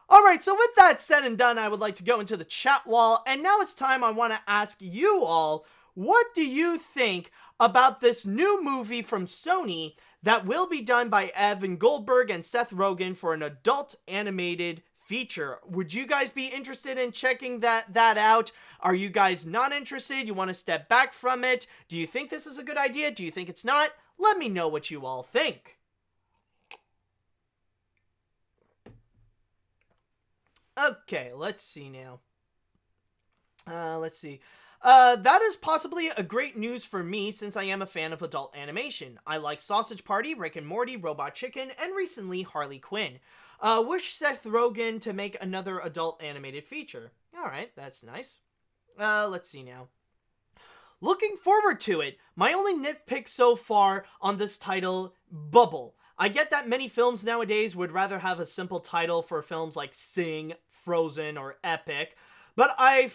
Alright, so with that said and done, I would like to go into the chat wall, and now it's time I want to ask you all, what do you think about this new movie from Sony that will be done by Evan Goldberg and Seth Rogen for an adult animated feature? Would you guys be interested in checking that out? Are you guys not interested? You want to step back from it? Do you think this is a good idea? Do you think it's not? Let me know what you all think. Okay, let's see now. Let's see. That is possibly a great news for me since I am a fan of adult animation. I like Sausage Party, Rick and Morty, Robot Chicken, and recently Harley Quinn. Wish Seth Rogen to make another adult animated feature. Alright, that's nice. Let's see now. Looking forward to it. My only nitpick so far on this title, Bubble. I get that many films nowadays would rather have a simple title for films like Sing, Frozen, or Epic, but I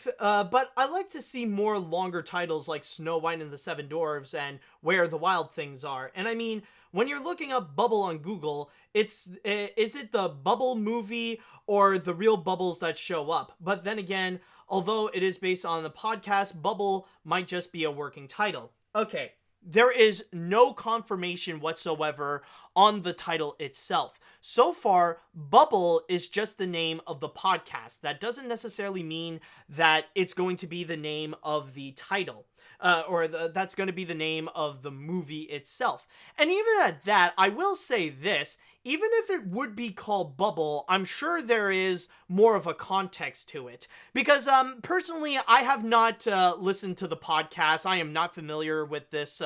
like to see more longer titles like Snow White and the Seven Dwarfs and Where the Wild Things Are. And I mean, when you're looking up Bubble on Google, is it the Bubble movie or the real bubbles that show up? But then again, although it is based on the podcast, Bubble might just be a working title. Okay, there is no confirmation whatsoever on the title itself. So far, Bubble is just the name of the podcast. That doesn't necessarily mean that it's going to be the name of the title. That's going to be the name of the movie itself. And even at that, I will say this, even if it would be called Bubble, I'm sure there is more of a context to it. Because, personally, I have not listened to the podcast. I am not familiar with this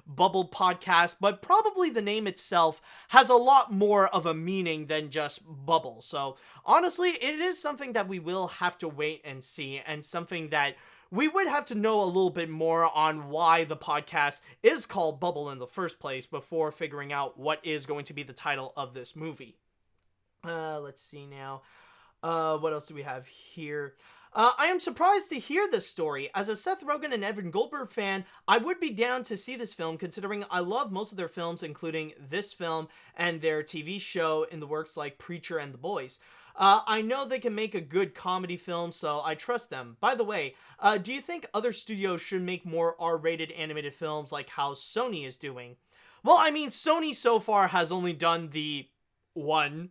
Bubble podcast, but probably the name itself has a lot more of a meaning than just Bubble. So, honestly, it is something that we will have to wait and see, and something that we would have to know a little bit more on why the podcast is called Bubble in the first place before figuring out what is going to be the title of this movie. Let's see now. What else do we have here? I am surprised to hear this story. As a Seth Rogen and Evan Goldberg fan, I would be down to see this film considering I love most of their films, including this film and their TV show in the works like Preacher and The Boys. I know they can make a good comedy film, so I trust them. By the way, do you think other studios should make more R-rated animated films like how Sony is doing? Well, I mean, Sony so far has only done the one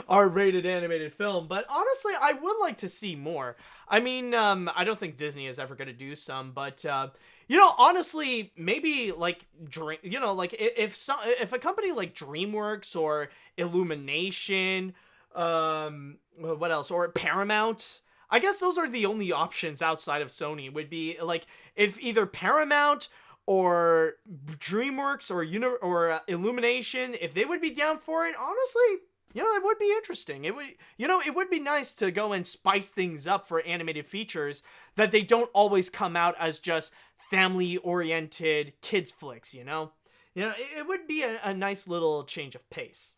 R-rated animated film, but honestly, I would like to see more. I mean, I don't think Disney is ever going to do some, but, honestly, maybe, like, if a company like DreamWorks or Illumination, what else, or Paramount, I guess those are the only options outside of Sony, would be, like, if either Paramount or DreamWorks or Illumination, if they would be down for it, honestly, it would be interesting. It would be nice to go and spice things up for animated features that they don't always come out as just family-oriented kids flicks, it would be a nice little change of pace.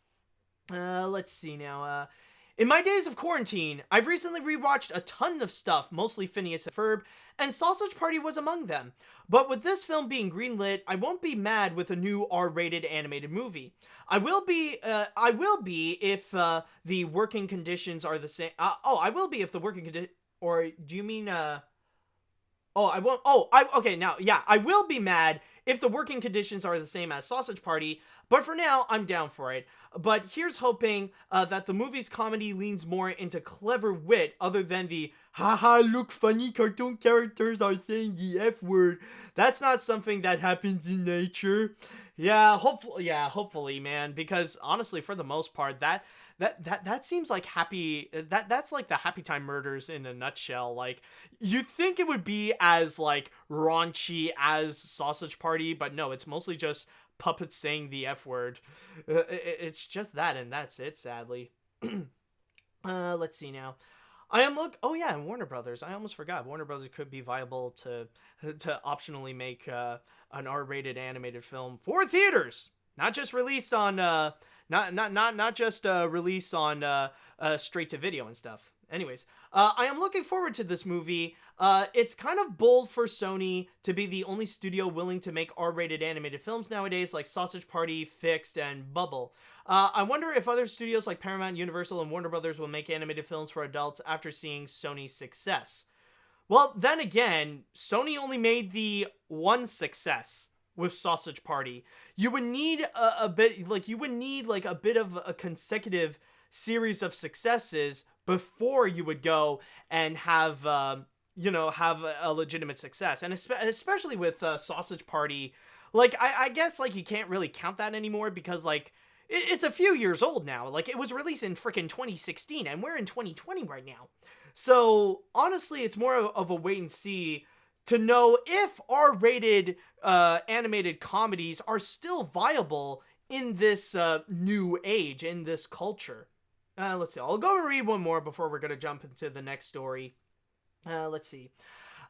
Let's see now. In my days of quarantine, I've recently rewatched a ton of stuff, mostly Phineas and Ferb, and Sausage Party was among them. But with this film being greenlit, I won't be mad with a new R-rated animated movie. I will be if the working conditions are the same. I will be if the working conditions. Or do you mean Oh, I won't. Okay, now, yeah, I will be mad if the working conditions are the same as Sausage Party, but for now, I'm down for it. But here's hoping that the movie's comedy leans more into clever wit other than the haha, look, funny cartoon characters are saying the F word. That's not something that happens in nature. Hopefully, man, because honestly, for the most part, that seems like that's like the Happy Time Murders in a nutshell. Like, you'd think it would be as like raunchy as Sausage Party, but no, it's mostly just puppets saying the F word. It's just that, and that's it, sadly. Let's see now. and Warner Brothers. I almost forgot. Warner Brothers could be viable to optionally make an R-rated animated film for theaters, not just released on not just release on straight to video and stuff. Anyways, I am looking forward to this movie. It's kind of bold for Sony to be the only studio willing to make R-rated animated films nowadays, like Sausage Party, Fixed, and Bubble. I wonder if other studios like Paramount, Universal, and Warner Brothers will make animated films for adults after seeing Sony's success. Well, then again, Sony only made the one success with Sausage Party. You would need a bit of a consecutive series of successes before you would go and have a legitimate success. And especially with Sausage Party, like, I guess, like, you can't really count that anymore because, like, it's a few years old now. Like, it was released in frickin' 2016, and we're in 2020 right now. So, honestly, it's more of a wait and see to know if R-rated animated comedies are still viable in this new age, in this culture. Let's see. I'll go and read one more before we're going to jump into the next story. Let's see.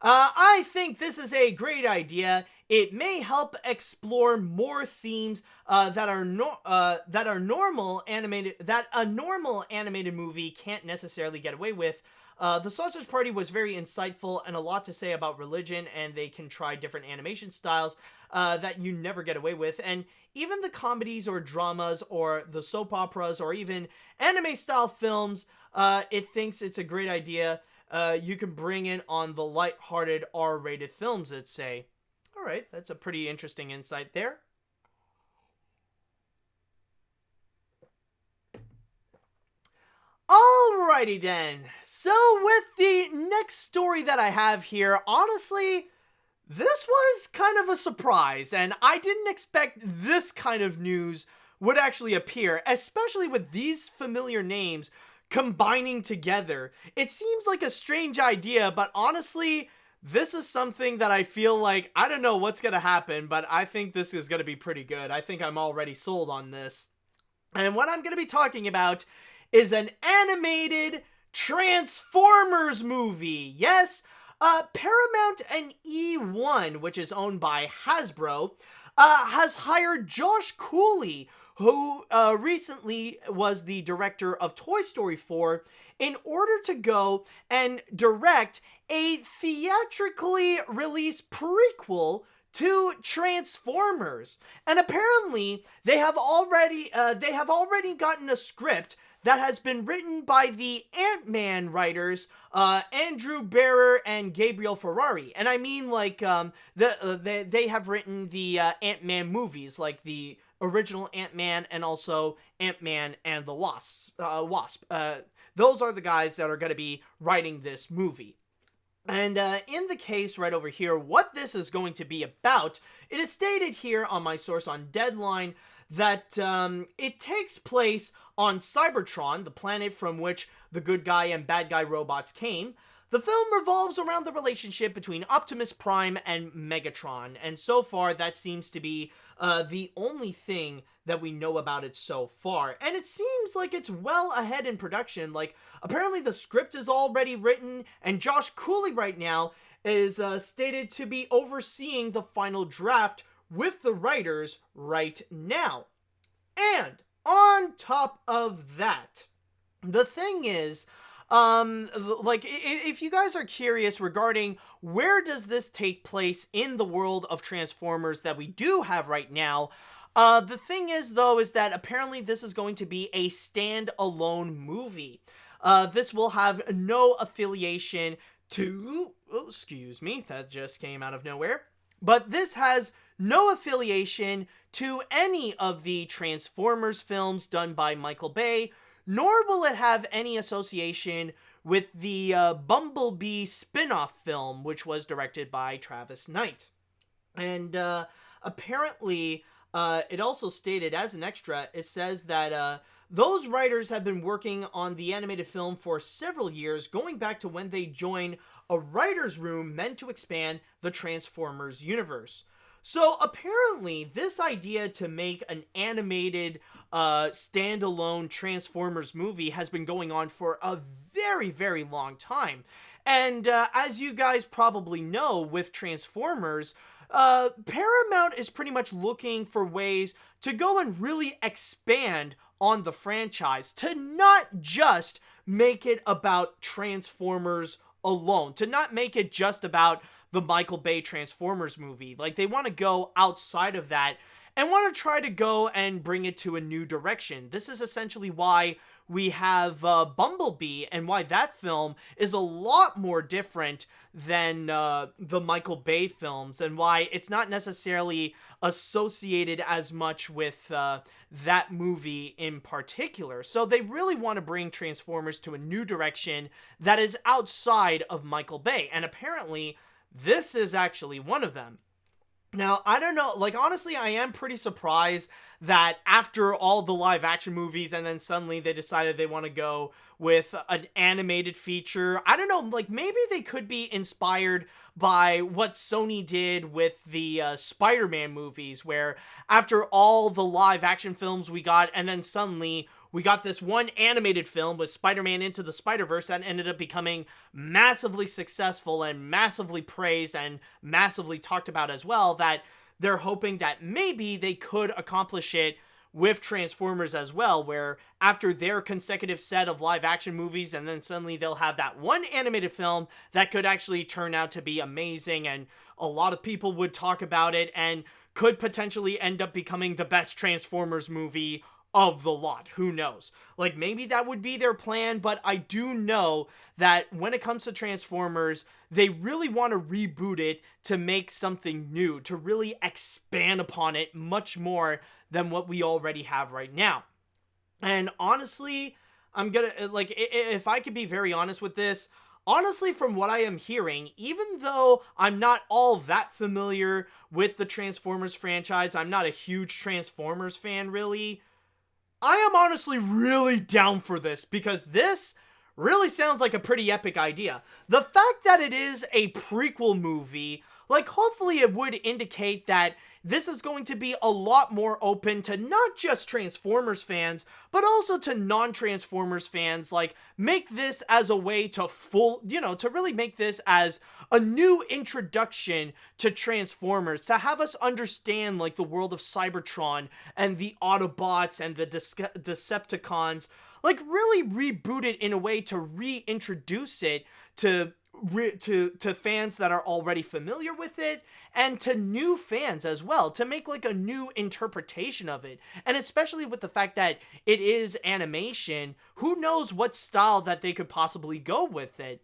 I think this is a great idea. It may help explore more themes that a normal animated movie can't necessarily get away with. The Sausage Party was very insightful and a lot to say about religion, and they can try different animation styles that you never get away with. And even the comedies or dramas or the soap operas or even anime-style films, it thinks it's a great idea. You can bring in on the light-hearted R-rated films, let's say. All right, that's a pretty interesting insight there. Alrighty then. So with the next story that I have here, honestly, this was kind of a surprise, and I didn't expect this kind of news would actually appear, especially with these familiar names combining together. It seems like a strange idea, but honestly, this is something that I feel like, I don't know what's gonna happen, but I think this is gonna be pretty good. I think I'm already sold on this. And what I'm gonna be talking about is an animated Transformers movie. Yes, Paramount and E1, which is owned by Hasbro, has hired Josh Cooley, who recently was the director of Toy Story 4, in order to go and direct a theatrically released prequel to Transformers. And apparently, they have already gotten a script that has been written by the Ant-Man writers, Andrew Barrer and Gabriel Ferrari. And I mean, like, they have written the Ant-Man movies, like the original Ant-Man and also Ant-Man and the Wasp. Those are the guys that are going to be writing this movie. And in the case right over here, what this is going to be about, it is stated here on my source on Deadline that it takes place on Cybertron, the planet from which the good guy and bad guy robots came. The film revolves around the relationship between Optimus Prime and Megatron, and so far that seems to be the only thing that we know about it so far. And it seems like it's well ahead in production. Like, apparently the script is already written, and Josh Cooley right now is stated to be overseeing the final draft with the writers right now. And on top of that, The thing is, if you guys are curious regarding where does this take place in the world of Transformers that we do have right now, the thing is, though, is that apparently this is going to be a standalone movie. This will have no affiliation to... Oh, excuse me, that just came out of nowhere. But this has no affiliation to any of the Transformers films done by Michael Bay, nor will it have any association with the Bumblebee spin-off film, which was directed by Travis Knight. And apparently, it also stated as an extra, it says that those writers have been working on the animated film for several years, going back to when they joined a writer's room meant to expand the Transformers universe. So apparently, this idea to make an animated standalone Transformers movie has been going on for a very, very long time. And as you guys probably know, with Transformers, Paramount is pretty much looking for ways to go and really expand on the franchise, to not just make it about Transformers alone, to not make it just about the Michael Bay Transformers movie. Like, they want to go outside of that and want to try to go and bring it to a new direction. This is essentially why we have Bumblebee, and why that film is a lot more different than the Michael Bay films, and why it's not necessarily associated as much with that movie in particular. So they really want to bring Transformers to a new direction that is outside of Michael Bay, and apparently this is actually one of them. Now, I don't know, like, honestly, I am pretty surprised that after all the live action movies and then suddenly they decided they want to go with an animated feature. I don't know, like, maybe they could be inspired by what Sony did with the Spider-Man movies, where after all the live action films we got, and then suddenly we got this one animated film with Spider-Man Into the Spider-Verse that ended up becoming massively successful and massively praised and massively talked about as well, that they're hoping that maybe they could accomplish it with Transformers as well, where after their consecutive set of live action movies, and then suddenly they'll have that one animated film that could actually turn out to be amazing, and a lot of people would talk about it, and could potentially end up becoming the best Transformers movie of the lot. Who knows? Like, maybe that would be their plan, but I do know that when it comes to Transformers, they really want to reboot it to make something new, to really expand upon it much more than what we already have right now. And honestly, I'm gonna, like, if I could be very honest with this, honestly, from what I am hearing, even though I'm not all that familiar with the Transformers franchise, I'm not a huge Transformers fan, really, I am honestly really down for this, because this really sounds like a pretty epic idea. The fact that it is a prequel movie, like, hopefully it would indicate that this is going to be a lot more open to not just Transformers fans, but also to non-Transformers fans. Like, make this as a way to to really make this as a new introduction to Transformers, to have us understand, like, the world of Cybertron and the Autobots and the Decepticons, like, really reboot it in a way to reintroduce it to fans that are already familiar with it, and to new fans as well, to make, like, a new interpretation of it. And especially with the fact that it is animation, who knows what style that they could possibly go with it.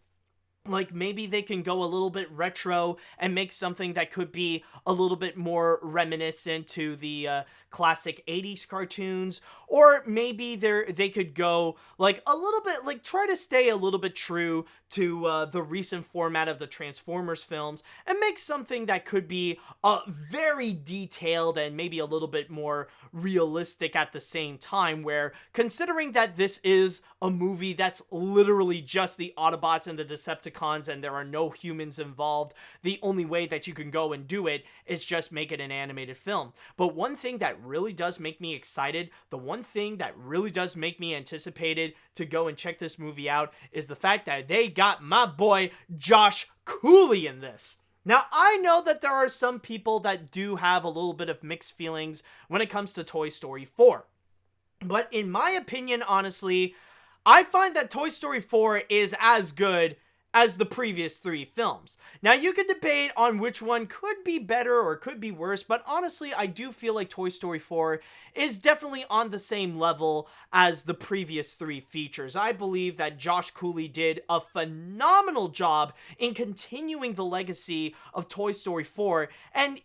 Like, maybe they can go a little bit retro and make something that could be a little bit more reminiscent to the classic 80s cartoons, or maybe they could go, like, a little bit, like, try to stay a little bit true to the recent format of the Transformers films, and make something that could be very detailed and maybe a little bit more realistic at the same time, where, considering that this is a movie that's literally just the Autobots and the Decepticons and there are no humans involved, the only way that you can go and do it is just make it an animated film. But one thing that really does make me excited, the one thing that really does make me anticipated to go and check this movie out, is the fact that they got my boy Josh Cooley in this. Now, I know that there are some people that do have a little bit of mixed feelings when it comes to Toy Story 4. But in my opinion, honestly, I find that Toy Story 4 is as good as the previous 3 films. Now, you could debate on which one could be better or could be worse, but honestly, I do feel like Toy Story 4 is definitely on the same level as the previous 3 features. I believe that Josh Cooley did a phenomenal job in continuing the legacy of Toy Story 4, and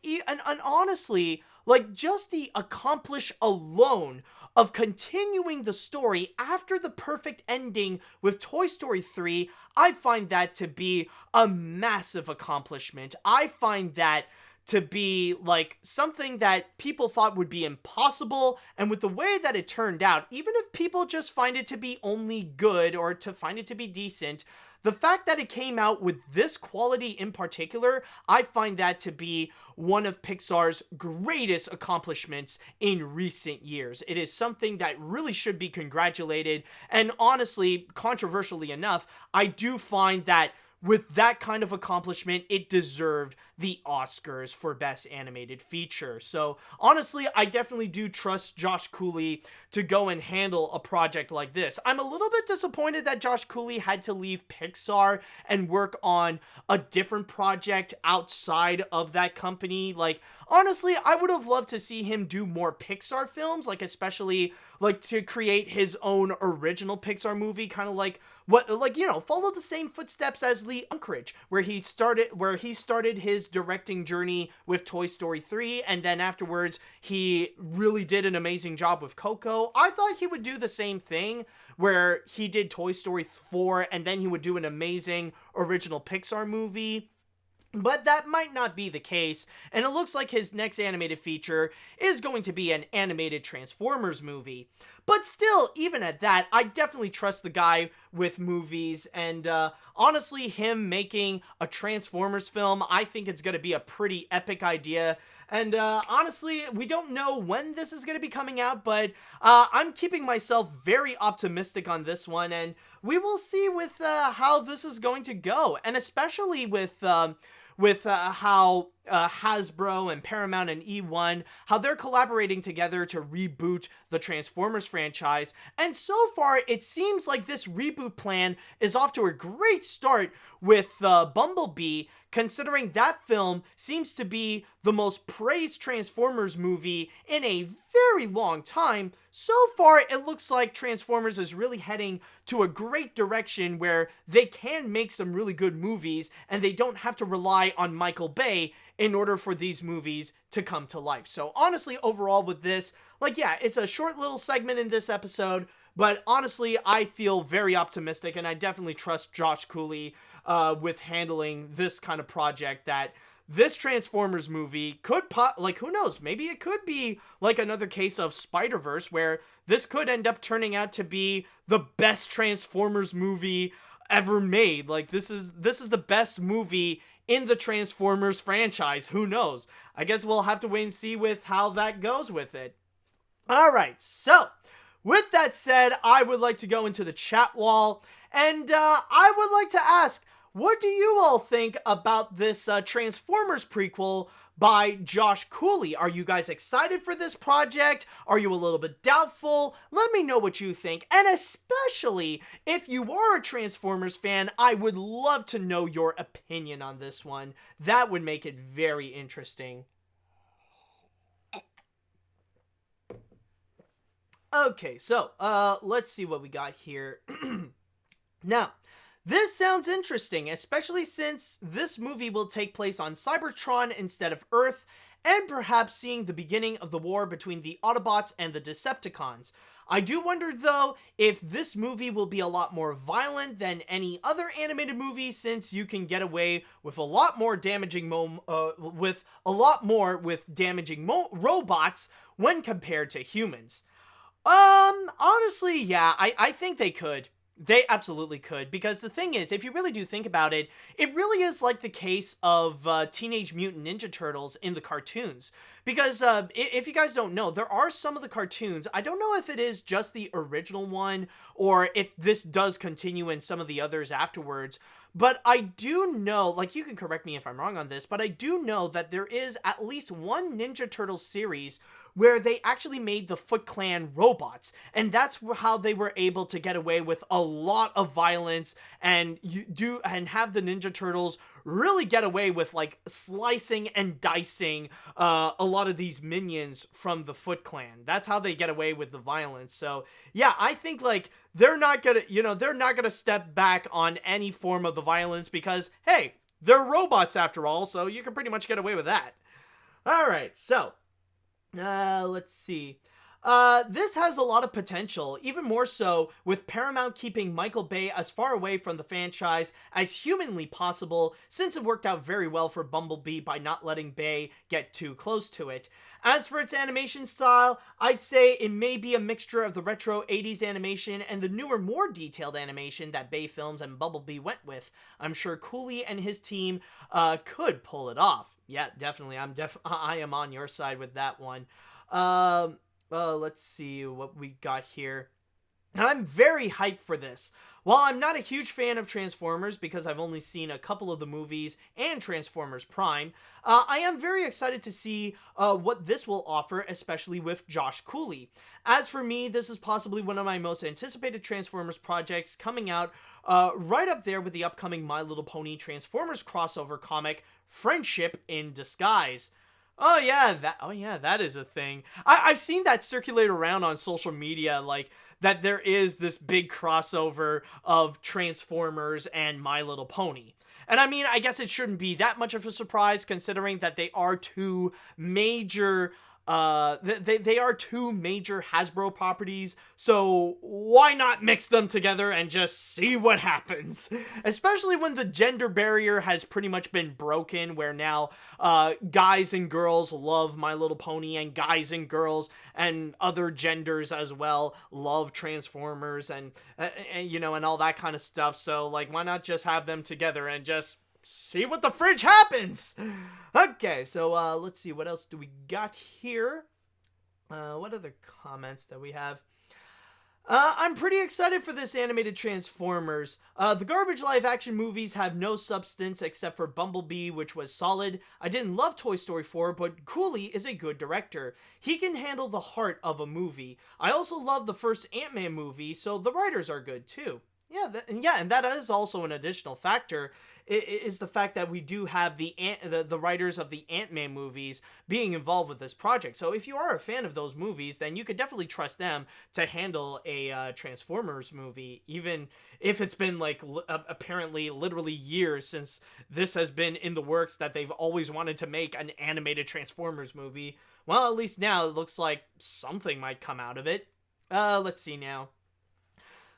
honestly, like, just the accomplish alone of continuing the story after the perfect ending with Toy Story 3, I find that to be a massive accomplishment. I find that to be like something that people thought would be impossible, and with the way that it turned out, even if people just find it to be only good or to find it to be decent, the fact that it came out with this quality in particular, I find that to be one of Pixar's greatest accomplishments in recent years. It is something that really should be congratulated, and honestly, controversially enough, I do find that with that kind of accomplishment, it deserved the Oscars for Best Animated Feature. So honestly, I definitely do trust Josh Cooley to go and handle a project like this. I'm a little bit disappointed that Josh Cooley had to leave Pixar and work on a different project outside of that company. Like, honestly, I would have loved to see him do more Pixar films, like especially like to create his own original Pixar movie, kind of like follow the same footsteps as Lee Unkrich, where he started his directing journey with Toy Story 3, and then afterwards he really did an amazing job with Coco. I thought he would do the same thing, where he did Toy Story 4 and then he would do an amazing original Pixar movie. But that might not be the case, and it looks like his next animated feature is going to be an animated Transformers movie. But still, even at that, I definitely trust the guy with movies, and honestly, him making a Transformers film, I think it's going to be a pretty epic idea. And honestly, we don't know when this is going to be coming out, but I'm keeping myself very optimistic on this one, and we will see with how this is going to go, and especially with how Hasbro and Paramount and E1, how they're collaborating together to reboot the Transformers franchise. And so far, it seems like this reboot plan is off to a great start with Bumblebee, considering that film seems to be the most praised Transformers movie in a very long time. So far, it looks like Transformers is really heading to a great direction where they can make some really good movies and they don't have to rely on Michael Bay in order for these movies to come to life. So honestly, overall with this, it's a short little segment in this episode, but honestly, I feel very optimistic, and I definitely trust Josh Cooley with handling this kind of project. That this Transformers movie could who knows, maybe it could be like another case of Spider-Verse, where this could end up turning out to be the best Transformers movie ever made. Like, this is the best movie in the Transformers franchise. Who knows? I guess we'll have to wait and see with how that goes with it. Alright, so with that said, I would like to go into the chat wall, and I would like to ask, what do you all think about this Transformers prequel by Josh Cooley? Are you guys excited for this project? Are you a little bit doubtful? Let me know what you think, and especially if you are a Transformers fan, I would love to know your opinion on this one. That would make it very interesting. Okay, so let's see what we got here. Now, this sounds interesting, especially since this movie will take place on Cybertron instead of Earth, and perhaps seeing the beginning of the war between the Autobots and the Decepticons. I do wonder, though, if this movie will be a lot more violent than any other animated movie, since you can get away with a lot more damaging robots when compared to humans. Honestly, yeah, I think they could. They absolutely could, because the thing is, if you really do think about it, it really is like the case of Teenage Mutant Ninja Turtles in the cartoons. Because if you guys don't know, there are some of the cartoons, I don't know if it is just the original one, or if this does continue in some of the others afterwards, but I do know, like, you can correct me if I'm wrong on this, but I do know that there is at least one Ninja Turtles series where they actually made the Foot Clan robots, and that's how they were able to get away with a lot of violence and have the Ninja Turtles really get away with like slicing and dicing a lot of these minions from the Foot Clan. That's how they get away with the violence. So yeah, I think like they're not gonna step back on any form of the violence because hey, they're robots after all, so you can pretty much get away with that. All right, so let's see. This has a lot of potential, even more so with Paramount keeping Michael Bay as far away from the franchise as humanly possible, since it worked out very well for Bumblebee by not letting Bay get too close to it. As for its animation style, I'd say it may be a mixture of the retro 80s animation and the newer, more detailed animation that Bay Films and Bumblebee went with. I'm sure Cooley and his team could pull it off. Yeah, definitely. I am on your side with that one. Let's see what we got here. I'm very hyped for this. While I'm not a huge fan of Transformers because I've only seen a couple of the movies and Transformers Prime, I am very excited to see what this will offer, especially with Josh Cooley. As for me, this is possibly one of my most anticipated Transformers projects coming out right up there with the upcoming My Little Pony Transformers crossover comic, Friendship in Disguise. Oh yeah, that is a thing. I've seen that circulate around on social media, like that there is this big crossover of Transformers and My Little Pony. And I mean, I guess it shouldn't be that much of a surprise considering that they are two major they are two major Hasbro properties, so why not mix them together and just see what happens? Especially when the gender barrier has pretty much been broken, where now guys and girls love My Little Pony, and guys and girls and other genders as well love Transformers and you know, and all that kind of stuff. So like, why not just have them together and just see what the fridge happens? Okay, so let's see, what else do we got here? What other comments that we have? I'm pretty excited for this animated Transformers. The garbage live-action movies have no substance except for Bumblebee, which was solid. I didn't love Toy Story 4, but Cooley is a good director. He can handle the heart of a movie. I also love the first Ant-Man movie, so the writers are good too. And that is also an additional factor, is the fact that we do have the writers of the Ant-Man movies being involved with this project. So if you are a fan of those movies, then you could definitely trust them to handle a Transformers movie, even if it's been like apparently literally years since this has been in the works, that they've always wanted to make an animated Transformers movie. Well, at least now it looks like something might come out of it. Let's see now.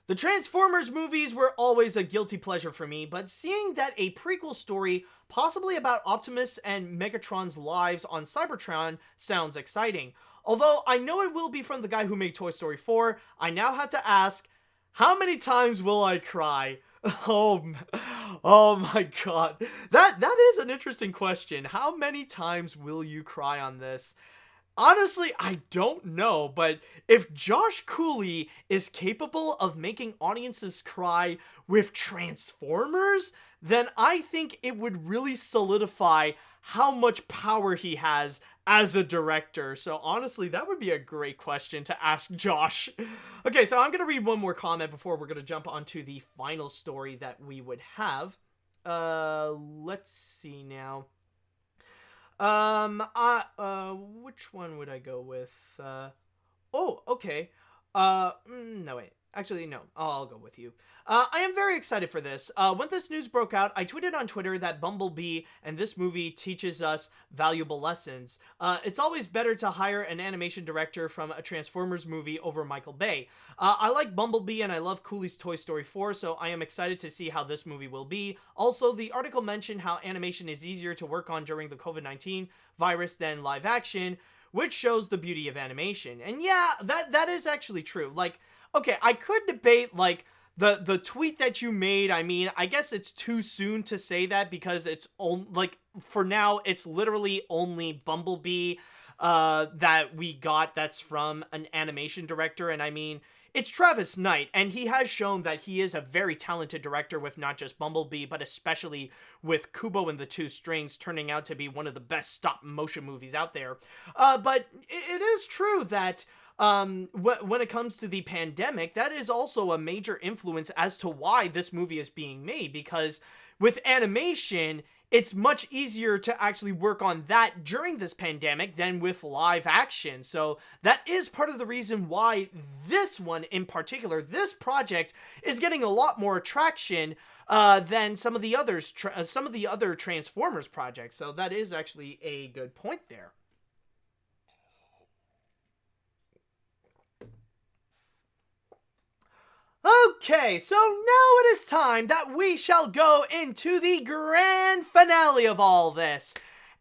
The Transformers movies were always a guilty pleasure for me, but seeing that a prequel story, possibly about Optimus and Megatron's lives on Cybertron, sounds exciting. Although I know it will be from the guy who made Toy Story 4, I now have to ask, how many times will I cry? Oh my god. That is an interesting question. How many times will you cry on this? Honestly, I don't know, but if Josh Cooley is capable of making audiences cry with Transformers, then I think it would really solidify how much power he has as a director. So honestly, that would be a great question to ask Josh. Okay, so I'm going to read one more comment before we're going to jump onto the final story that we would have. Let's see now. Which one would I go with? Okay. No, wait. Actually, no. I'll go with you. I am very excited for this. When this news broke out, I tweeted on Twitter that Bumblebee and this movie teaches us valuable lessons. It's always better to hire an animation director from a Transformers movie over Michael Bay. I like Bumblebee and I love Cooley's Toy Story 4, so I am excited to see how this movie will be. Also, the article mentioned how animation is easier to work on during the COVID-19 virus than live action, which shows the beauty of animation. And yeah, that is actually true. Like, okay, I could debate, like, the tweet that you made. I mean, I guess it's too soon to say that because it's like, for now, it's literally only Bumblebee that we got that's from an animation director. And I mean, it's Travis Knight, and he has shown that he is a very talented director with not just Bumblebee, but especially with Kubo and the Two Strings turning out to be one of the best stop-motion movies out there. But it is true that when it comes to the pandemic, that is also a major influence as to why this movie is being made, because with animation, it's much easier to actually work on that during this pandemic than with live action. So that is part of the reason why this one in particular, this project, is getting a lot more traction than some of the others, some of the other Transformers projects. So that is actually a good point there. Okay, so now it is time that we shall go into the grand finale of all this.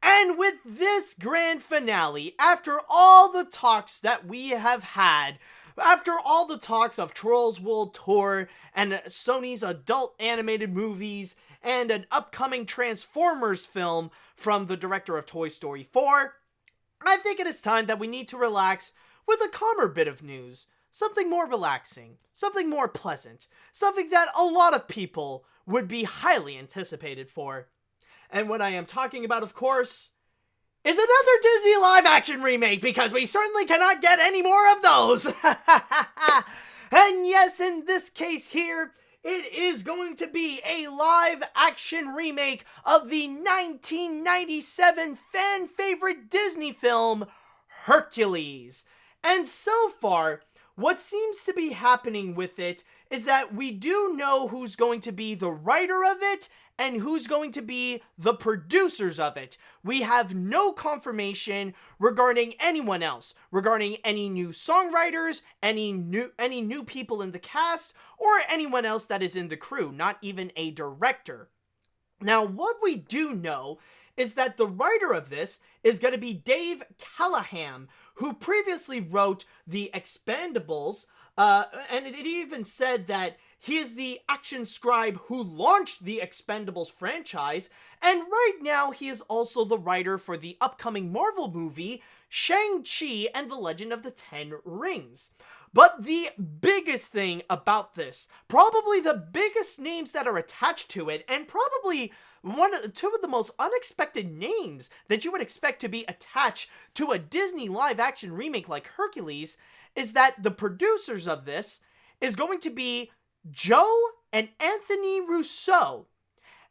And with this grand finale, after all the talks that we have had, after all the talks of Trolls World Tour and Sony's adult animated movies and an upcoming Transformers film from the director of Toy Story 4, I think it is time that we need to relax with a calmer bit of news. Something more relaxing, something more pleasant, something that a lot of people would be highly anticipated for. And what I am talking about, of course, is another Disney live-action remake, because we certainly cannot get any more of those. And yes, in this case here, it is going to be a live-action remake of the 1997 fan-favorite Disney film, Hercules. And so far, what seems to be happening with it is that we do know who's going to be the writer of it and who's going to be the producers of it. We have no confirmation regarding anyone else, regarding any new songwriters, any new people in the cast, or anyone else that is in the crew, not even a director. Now, what we do know is that the writer of this is going to be Dave Callaham, who previously wrote The Expendables, and it even said that he is the action scribe who launched the Expendables franchise, and right now he is also the writer for the upcoming Marvel movie, Shang-Chi and the Legend of the Ten Rings. But the biggest thing about this, probably the biggest names that are attached to it, and probably two of the most unexpected names that you would expect to be attached to a Disney live-action remake like Hercules, is that the producers of this is going to be Joe and Anthony Russo.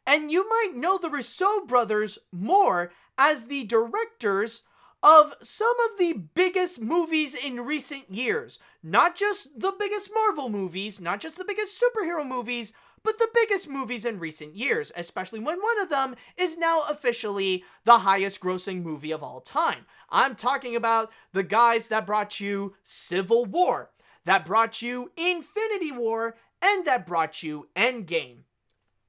And you might know the Russo brothers more as the directors of some of the biggest movies in recent years. Not just the biggest Marvel movies, not just the biggest superhero movies, but the biggest movies in recent years, especially when one of them is now officially the highest grossing movie of all time. I'm talking about the guys that brought you Civil War, that brought you Infinity War, and that brought you Endgame.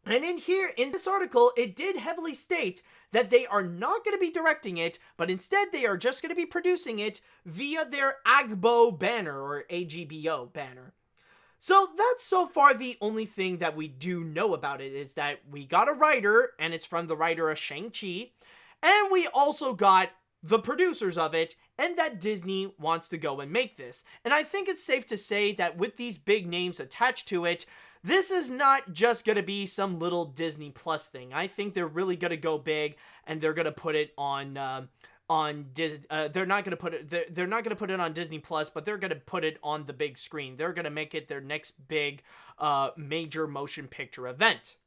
And in this article, it did heavily state that they are not going to be directing it, but instead they are just going to be producing it via their AGBO banner, or AGBO banner. So that's so far the only thing that we do know about it, is that we got a writer, and it's from the writer of Shang-Chi, and we also got the producers of it, and that Disney wants to go and make this. And I think it's safe to say that with these big names attached to it, this is not just going to be some little Disney Plus thing. I think they're really going to go big, and they're going to put it on Disney. They're not going to put it. They're not going to put it on Disney Plus, but they're going to put it on the big screen. They're going to make it their next big, major motion picture event.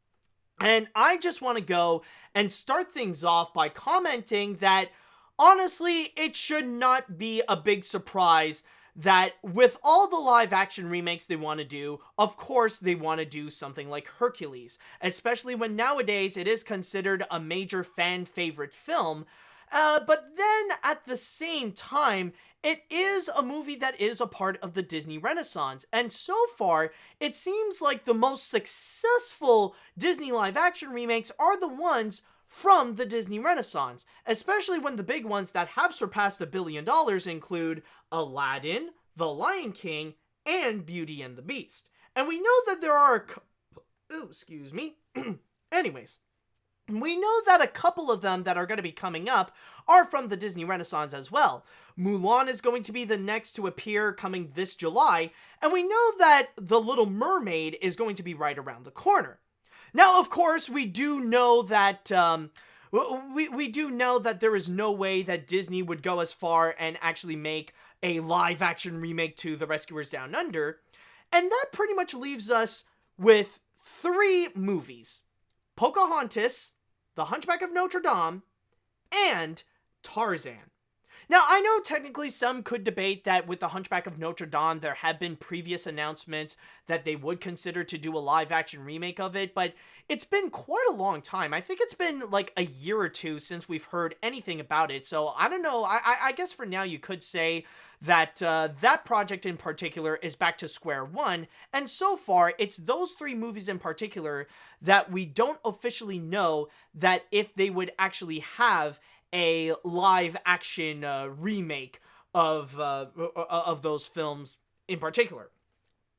And I just want to go and start things off by commenting that, honestly, it should not be a big surprise that with all the live-action remakes they want to do, of course they want to do something like Hercules, especially when nowadays it is considered a major fan-favorite film. But then, at the same time, it is a movie that is a part of the Disney Renaissance, and so far, it seems like the most successful Disney live-action remakes are the ones from the Disney Renaissance, especially when the big ones that have surpassed $1 billion include Aladdin, The Lion King, and Beauty and the Beast. And we know that there are Anyways, We know that a couple of them that are going to be coming up are from the Disney Renaissance as well. Mulan is going to be the next to appear coming this July, and we know that The Little Mermaid is going to be right around the corner. Now, of course, we do know that we do know that there is no way that Disney would go as far and actually make a live-action remake to The Rescuers Down Under, and that pretty much leaves us with 3 movies: Pocahontas, The Hunchback of Notre Dame, and Tarzan. Now, I know technically some could debate that with The Hunchback of Notre Dame, there have been previous announcements that they would consider to do a live-action remake of it, but it's been quite a long time. I think it's been like a year or 2 since we've heard anything about it, so I don't know. I guess for now you could say that that project in particular is back to square one, and so far it's those 3 movies in particular that we don't officially know that if they would actually have a live action remake of those films in particular.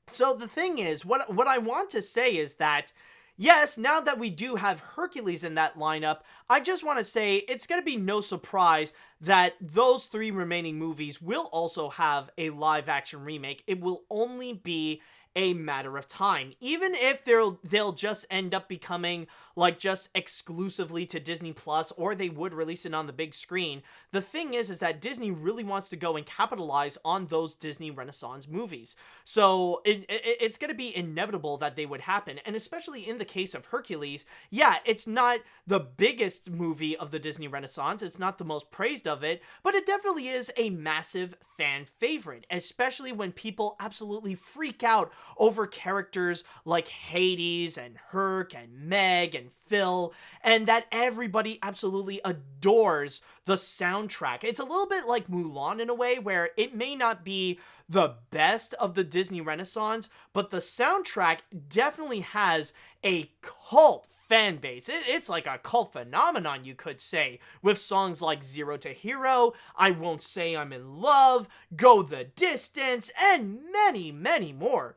So the thing is, what I want to say is that, yes, now that we do have Hercules in that lineup, I just want to say it's going to be no surprise that those 3 remaining movies will also have a live action remake. It will only be a matter of time. Even if they'll just end up becoming like just exclusively to Disney Plus, or they would release it on the big screen. The thing is that Disney really wants to go and capitalize on those Disney Renaissance movies. So it's going to be inevitable that they would happen. And especially in the case of Hercules, yeah, it's not the biggest movie of the Disney Renaissance. It's not the most praised of it, but it definitely is a massive fan favorite, especially when people absolutely freak out over characters like Hades and Herc and Meg and Phil, and that everybody absolutely adores the soundtrack. It's a little bit like Mulan in a way, where it may not be the best of the Disney Renaissance, but the soundtrack definitely has a cult fan base. It's like a cult phenomenon, you could say, with songs like Zero to Hero, I Won't Say I'm in Love, Go the Distance, and many, many more.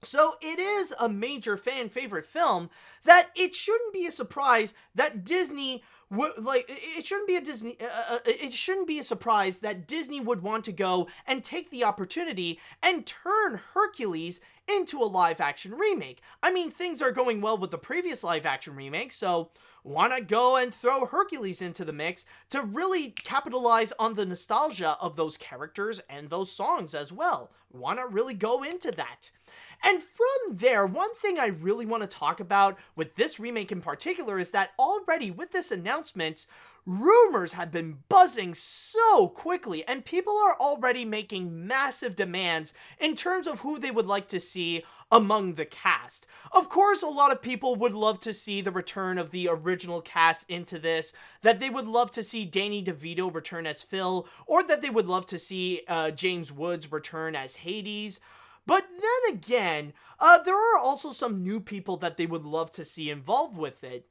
So it is a major fan favorite film that it shouldn't be a surprise that Disney it shouldn't be a surprise that Disney would want to go and take the opportunity and turn Hercules into a live-action remake. I mean, things are going well with the previous live-action remake, so why not go and throw Hercules into the mix to really capitalize on the nostalgia of those characters and those songs as well? Why not really go into that? And from there, one thing I really want to talk about with this remake in particular is that already with this announcement, rumors have been buzzing so quickly, and people are already making massive demands in terms of who they would like to see among the cast. Of course, a lot of people would love to see the return of the original cast into this, that they would love to see Danny DeVito return as Phil, or that they would love to see James Woods return as Hades. But then again, there are also some new people that they would love to see involved with it.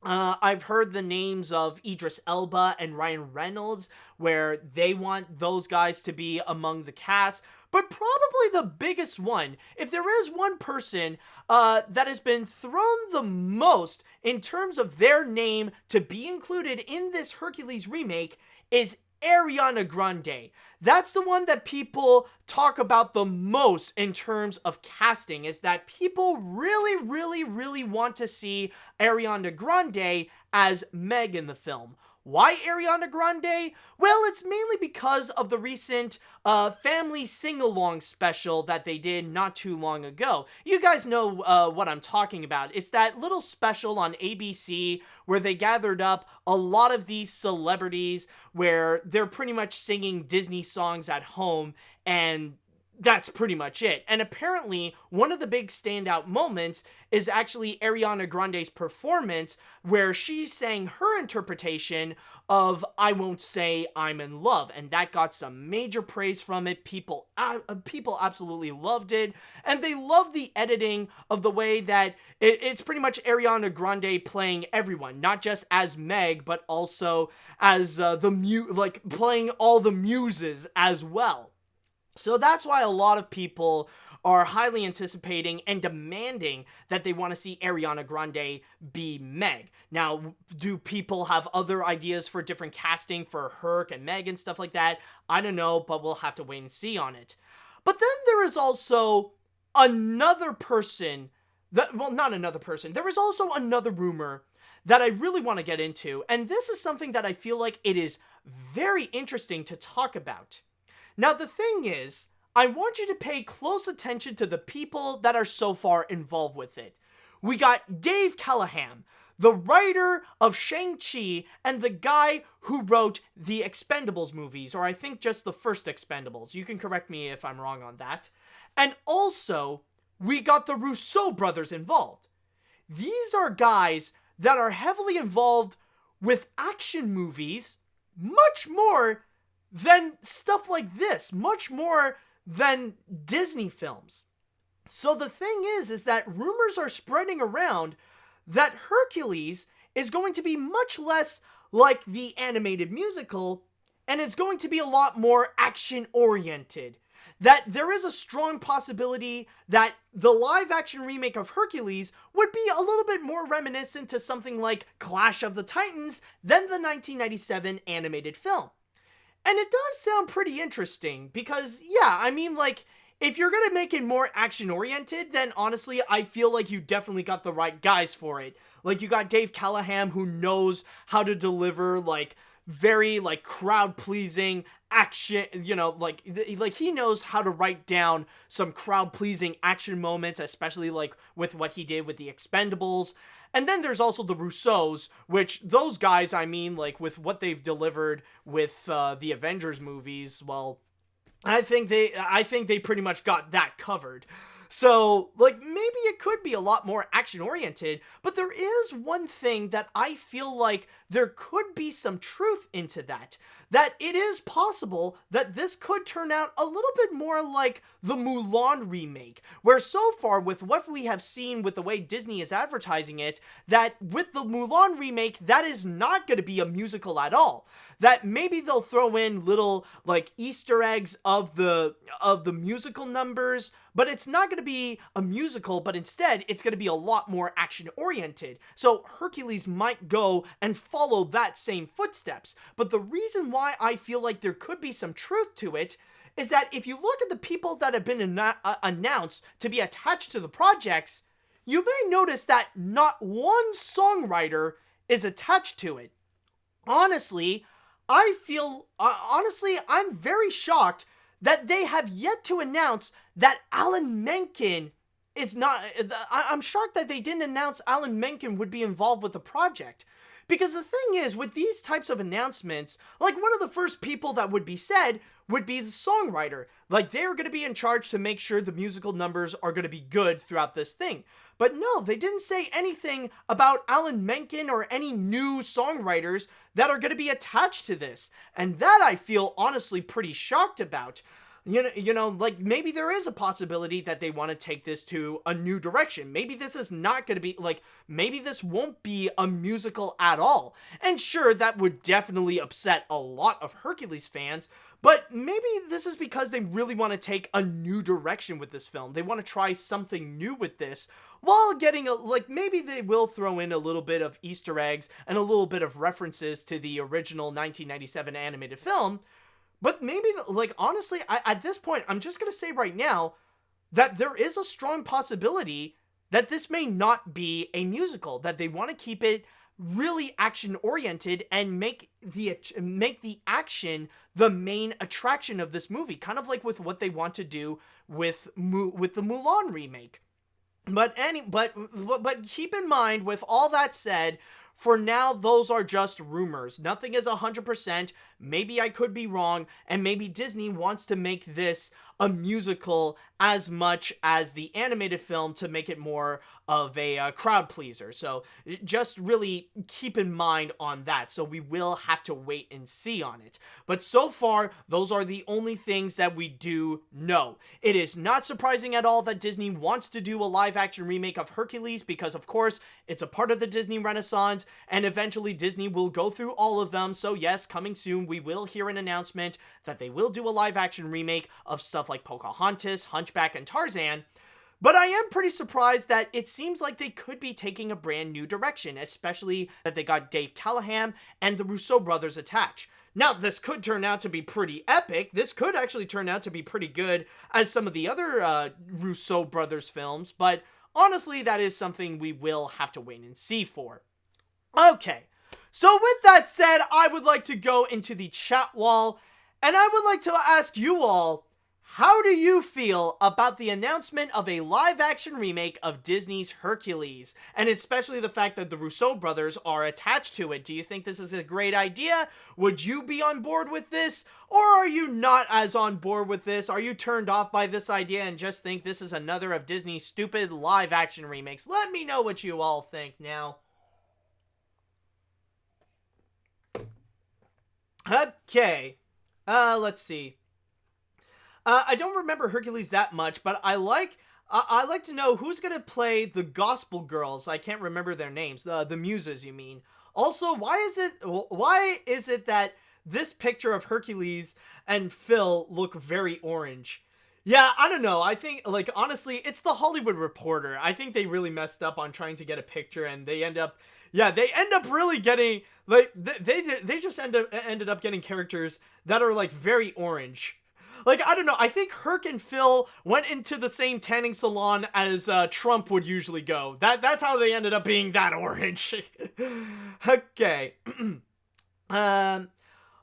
I've heard the names of Idris Elba and Ryan Reynolds, where they want those guys to be among the cast. But probably the biggest one, if there is one person that has been thrown the most in terms of their name to be included in this Hercules remake, is Ariana Grande. That's the one that people talk about the most in terms of casting, is that people really, really, really want to see Ariana Grande as Meg in the film. Why Ariana Grande? Well, it's mainly because of the recent family sing-along special that they did not too long ago. You guys know what I'm talking about. It's that little special on ABC where they gathered up a lot of these celebrities where they're pretty much singing Disney songs at home, and that's pretty much it. And apparently, one of the big standout moments is actually Ariana Grande's performance, where she sang her interpretation of I Won't Say I'm in Love, and that got some major praise from it. People absolutely loved it, and they loved the editing of the way that it's pretty much Ariana Grande playing everyone, not just as Meg, but also as playing all the muses as well. So that's why a lot of people are highly anticipating and demanding that they want to see Ariana Grande be Meg. Now, do people have other ideas for different casting for Herc and Meg and stuff like that? I don't know, but we'll have to wait and see on it. But then there is also another person not another person. There is also another rumor that I really want to get into, and this is something that I feel like it is very interesting to talk about. Now, the thing is, I want you to pay close attention to the people that are so far involved with it. We got Dave Callahan, the writer of Shang-Chi and the guy who wrote the Expendables movies, or I think just the first Expendables. You can correct me if I'm wrong on that. And also, we got the Russo Brothers involved. These are guys that are heavily involved with action movies, much more than stuff like this, much more than Disney films. So the thing is that rumors are spreading around that Hercules is going to be much less like the animated musical and is going to be a lot more action-oriented. That there is a strong possibility that the live-action remake of Hercules would be a little bit more reminiscent to something like Clash of the Titans than the 1997 animated film. And it does sound pretty interesting because, yeah, I mean, like, if you're gonna make it more action-oriented, then honestly, I feel like you definitely got the right guys for it. Like, you got Dave Callahan, who knows how to deliver, like, very, like, crowd-pleasing action, you know, like he knows how to write down some crowd-pleasing action moments, especially, like, with what he did with the Expendables. And then there's also the Russos, which those guys, I mean, like, with what they've delivered with the Avengers movies, well, I think they pretty much got that covered. So, like, maybe it could be a lot more action-oriented, but there is one thing that I feel like there could be some truth into that. That it is possible that this could turn out a little bit more like the Mulan remake, where so far with what we have seen with the way Disney is advertising it, that with the Mulan remake, that is not going to be a musical at all. That maybe they'll throw in little, like, Easter eggs of the musical numbers, but it's not going to be a musical, but instead it's going to be a lot more action-oriented. So Hercules might go and follow that same footsteps. But the reason why I feel like there could be some truth to it is that if you look at the people that have been announced to be attached to the projects, you may notice that not one songwriter is attached to it. Honestly, I'm very shocked that they have yet to announce that Alan Menken is not... I'm shocked that they didn't announce Alan Menken would be involved with the project. Because the thing is, with these types of announcements, like, one of the first people that would be said would be the songwriter. Like, they're going to be in charge to make sure the musical numbers are going to be good throughout this thing. But no, they didn't say anything about Alan Menken or any new songwriters that are going to be attached to this. And that I feel honestly pretty shocked about. You know, like, maybe there is a possibility that they want to take this to a new direction. Maybe this is not going to be, like, maybe this won't be a musical at all. And sure, that would definitely upset a lot of Hercules fans, but maybe this is because they really want to take a new direction with this film. They want to try something new with this, while getting, maybe they will throw in a little bit of Easter eggs and a little bit of references to the original 1997 animated film. But maybe, like, honestly, at this point, I'm just going to say right now that there is a strong possibility that this may not be a musical, that they want to keep it really action-oriented and make the action the main attraction of this movie, kind of like with what they want to do with the Mulan remake. But keep in mind, with all that said, for now, those are just rumors. Nothing is 100%. Maybe I could be wrong, and maybe Disney wants to make this a musical as much as the animated film to make it more of a crowd pleaser. So just really keep in mind on that. So we will have to wait and see on it. But so far, those are the only things that we do know. It is not surprising at all that Disney wants to do a live-action remake of Hercules because, of course, it's a part of the Disney Renaissance, and eventually Disney will go through all of them. So yes, coming soon, soon we will hear an announcement that they will do a live-action remake of stuff like Pocahontas, Hunchback, and Tarzan. But I am pretty surprised that it seems like they could be taking a brand new direction, especially that they got Dave Callahan and the Russo brothers attached. Now, this could turn out to be pretty epic. This could actually turn out to be pretty good as some of the other Russo brothers films, but honestly, that is something we will have to wait and see for. Okay, so with that said, I would like to go into the chat wall, and I would like to ask you all, how do you feel about the announcement of a live-action remake of Disney's Hercules? And especially the fact that the Russo brothers are attached to it. Do you think this is a great idea? Would you be on board with this? Or are you not as on board with this? Are you turned off by this idea and just think this is another of Disney's stupid live-action remakes? Let me know what you all think now. Okay. Let's see. I don't remember Hercules that much, but I like to know who's gonna play the Gospel Girls. I can't remember their names. The Muses, you mean? Also, why is it that this picture of Hercules and Phil look very orange? Yeah, I don't know. I think, like, honestly, it's the Hollywood Reporter. I think they really messed up on trying to get a picture, and they end up really getting, like, they just ended up getting characters that are, like, very orange. Like, I don't know, I think Herc and Phil went into the same tanning salon as Trump would usually go. That's how they ended up being that orange. Okay.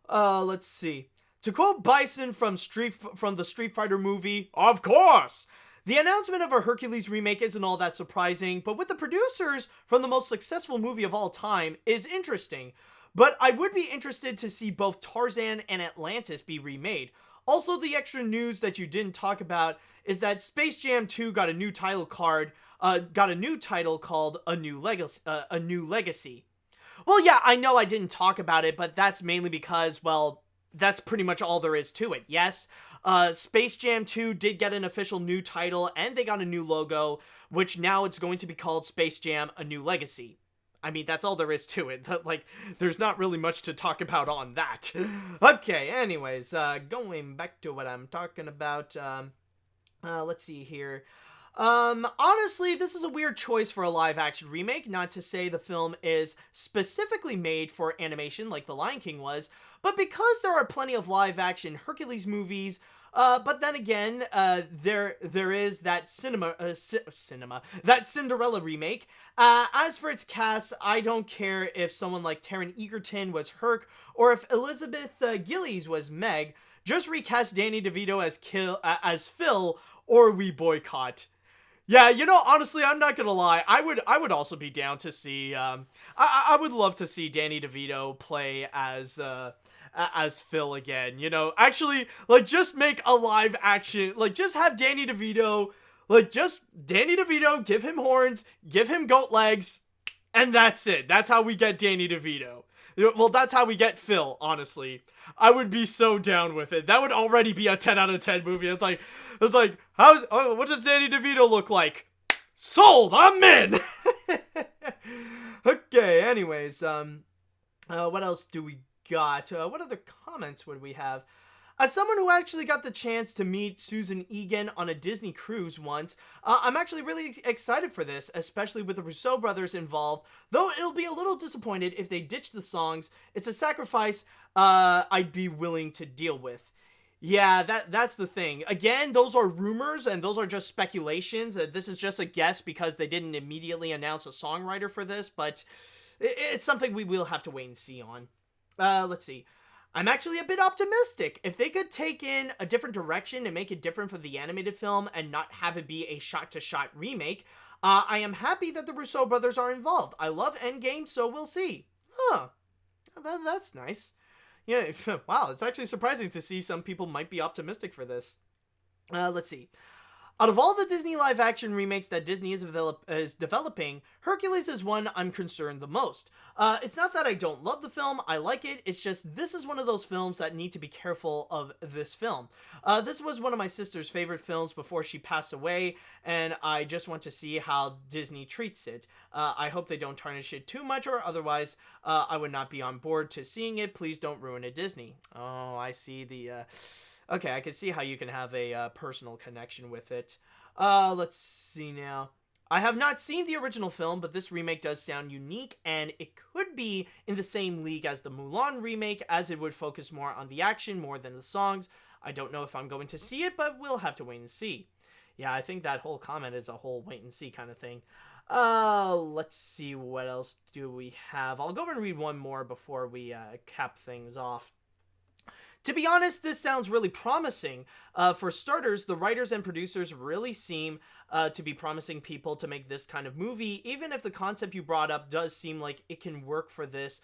Let's see. To quote Bison from the Street Fighter movie, of course! The announcement of a Hercules remake isn't all that surprising, but with the producers from the most successful movie of all time is interesting. But I would be interested to see both Tarzan and Atlantis be remade. Also, the extra news that you didn't talk about is that Space Jam 2 got a new title called A New Legacy. Well, yeah, I know I didn't talk about it, but that's mainly because, well, that's pretty much all there is to it. Yes, Space Jam 2 did get an official new title, and they got a new logo, which now it's going to be called Space Jam: A New Legacy. I mean, that's all there is to it. Like, there's not really much to talk about on that. Okay, anyways, going back to what I'm talking about, let's see here. Honestly, this is a weird choice for a live-action remake, not to say the film is specifically made for animation like The Lion King was, but because there are plenty of live-action Hercules movies, but then again, there is that that Cinderella remake. As for its cast, I don't care if someone like Taron Egerton was Herc, or if Elizabeth Gillies was Meg. Just recast Danny DeVito as Phil, or we boycott. Yeah, you know, honestly, I'm not gonna lie. I would also be down to see. I would love to see Danny DeVito play as Phil again. You know, actually, like, just make a live action. Like, just have Danny DeVito. Like, just Danny DeVito. Give him horns. Give him goat legs, and that's it. That's how we get Danny DeVito. Well, that's how we get Phil, honestly. I would be so down with it. That would already be a 10 out of 10 movie. It's like, what does Danny DeVito look like? Sold! I'm in! Okay, anyways, what else do we got? What other comments would we have? As someone who actually got the chance to meet Susan Egan on a Disney cruise once, I'm actually really excited for this, especially with the Russo brothers involved, though it'll be a little disappointed if they ditch the songs. It's a sacrifice I'd be willing to deal with. Yeah, that's the thing. Again, those are rumors, and those are just speculations. This is just a guess because they didn't immediately announce a songwriter for this, but it's something we will have to wait and see on. Let's see. I'm actually a bit optimistic. If they could take in a different direction and make it different for the animated film and not have it be a shot-to-shot remake, I am happy that the Russo brothers are involved. I love Endgame, so we'll see. Huh. That's nice. Yeah, wow, it's actually surprising to see some people might be optimistic for this. Let's see. Out of all the Disney live-action remakes that Disney is developing, Hercules is one I'm concerned the most. It's not that I don't love the film, I like it, it's just this is one of those films that need to be careful of this film. This was one of my sister's favorite films before she passed away, and I just want to see how Disney treats it. I hope they don't tarnish it too much, or otherwise I would not be on board to seeing it. Please don't ruin it, Disney. Oh, I see the... Okay, I can see how you can have a personal connection with it. Let's see now. I have not seen the original film, but this remake does sound unique, and it could be in the same league as the Mulan remake, as it would focus more on the action more than the songs. I don't know if I'm going to see it, but we'll have to wait and see. Yeah, I think that whole comment is a whole wait and see kind of thing. Let's see, what else do we have? I'll go and read one more before we cap things off. To be honest, this sounds really promising. For starters, the writers and producers really seem to be promising people to make this kind of movie, even if the concept you brought up does seem like it can work for this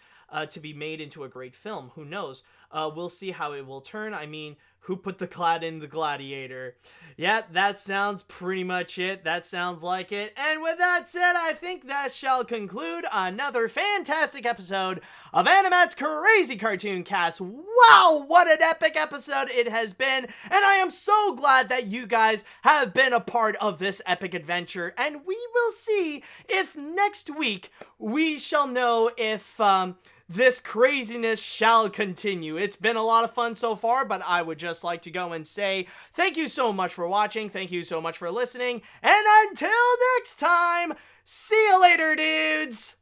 to be made into a great film. Who knows? We'll see how it will turn. I mean, who put the clad in the gladiator? Yeah, that sounds pretty much it. That sounds like it. And with that said, I think that shall conclude another fantastic episode of AniMat's Crazy Cartoon Cast. Wow, what an epic episode it has been. And I am so glad that you guys have been a part of this epic adventure. And we will see if next week we shall know if... this craziness shall continue. It's been a lot of fun so far, but I would just like to go and say thank you so much for watching, thank you so much for listening, and until next time, see you later, dudes!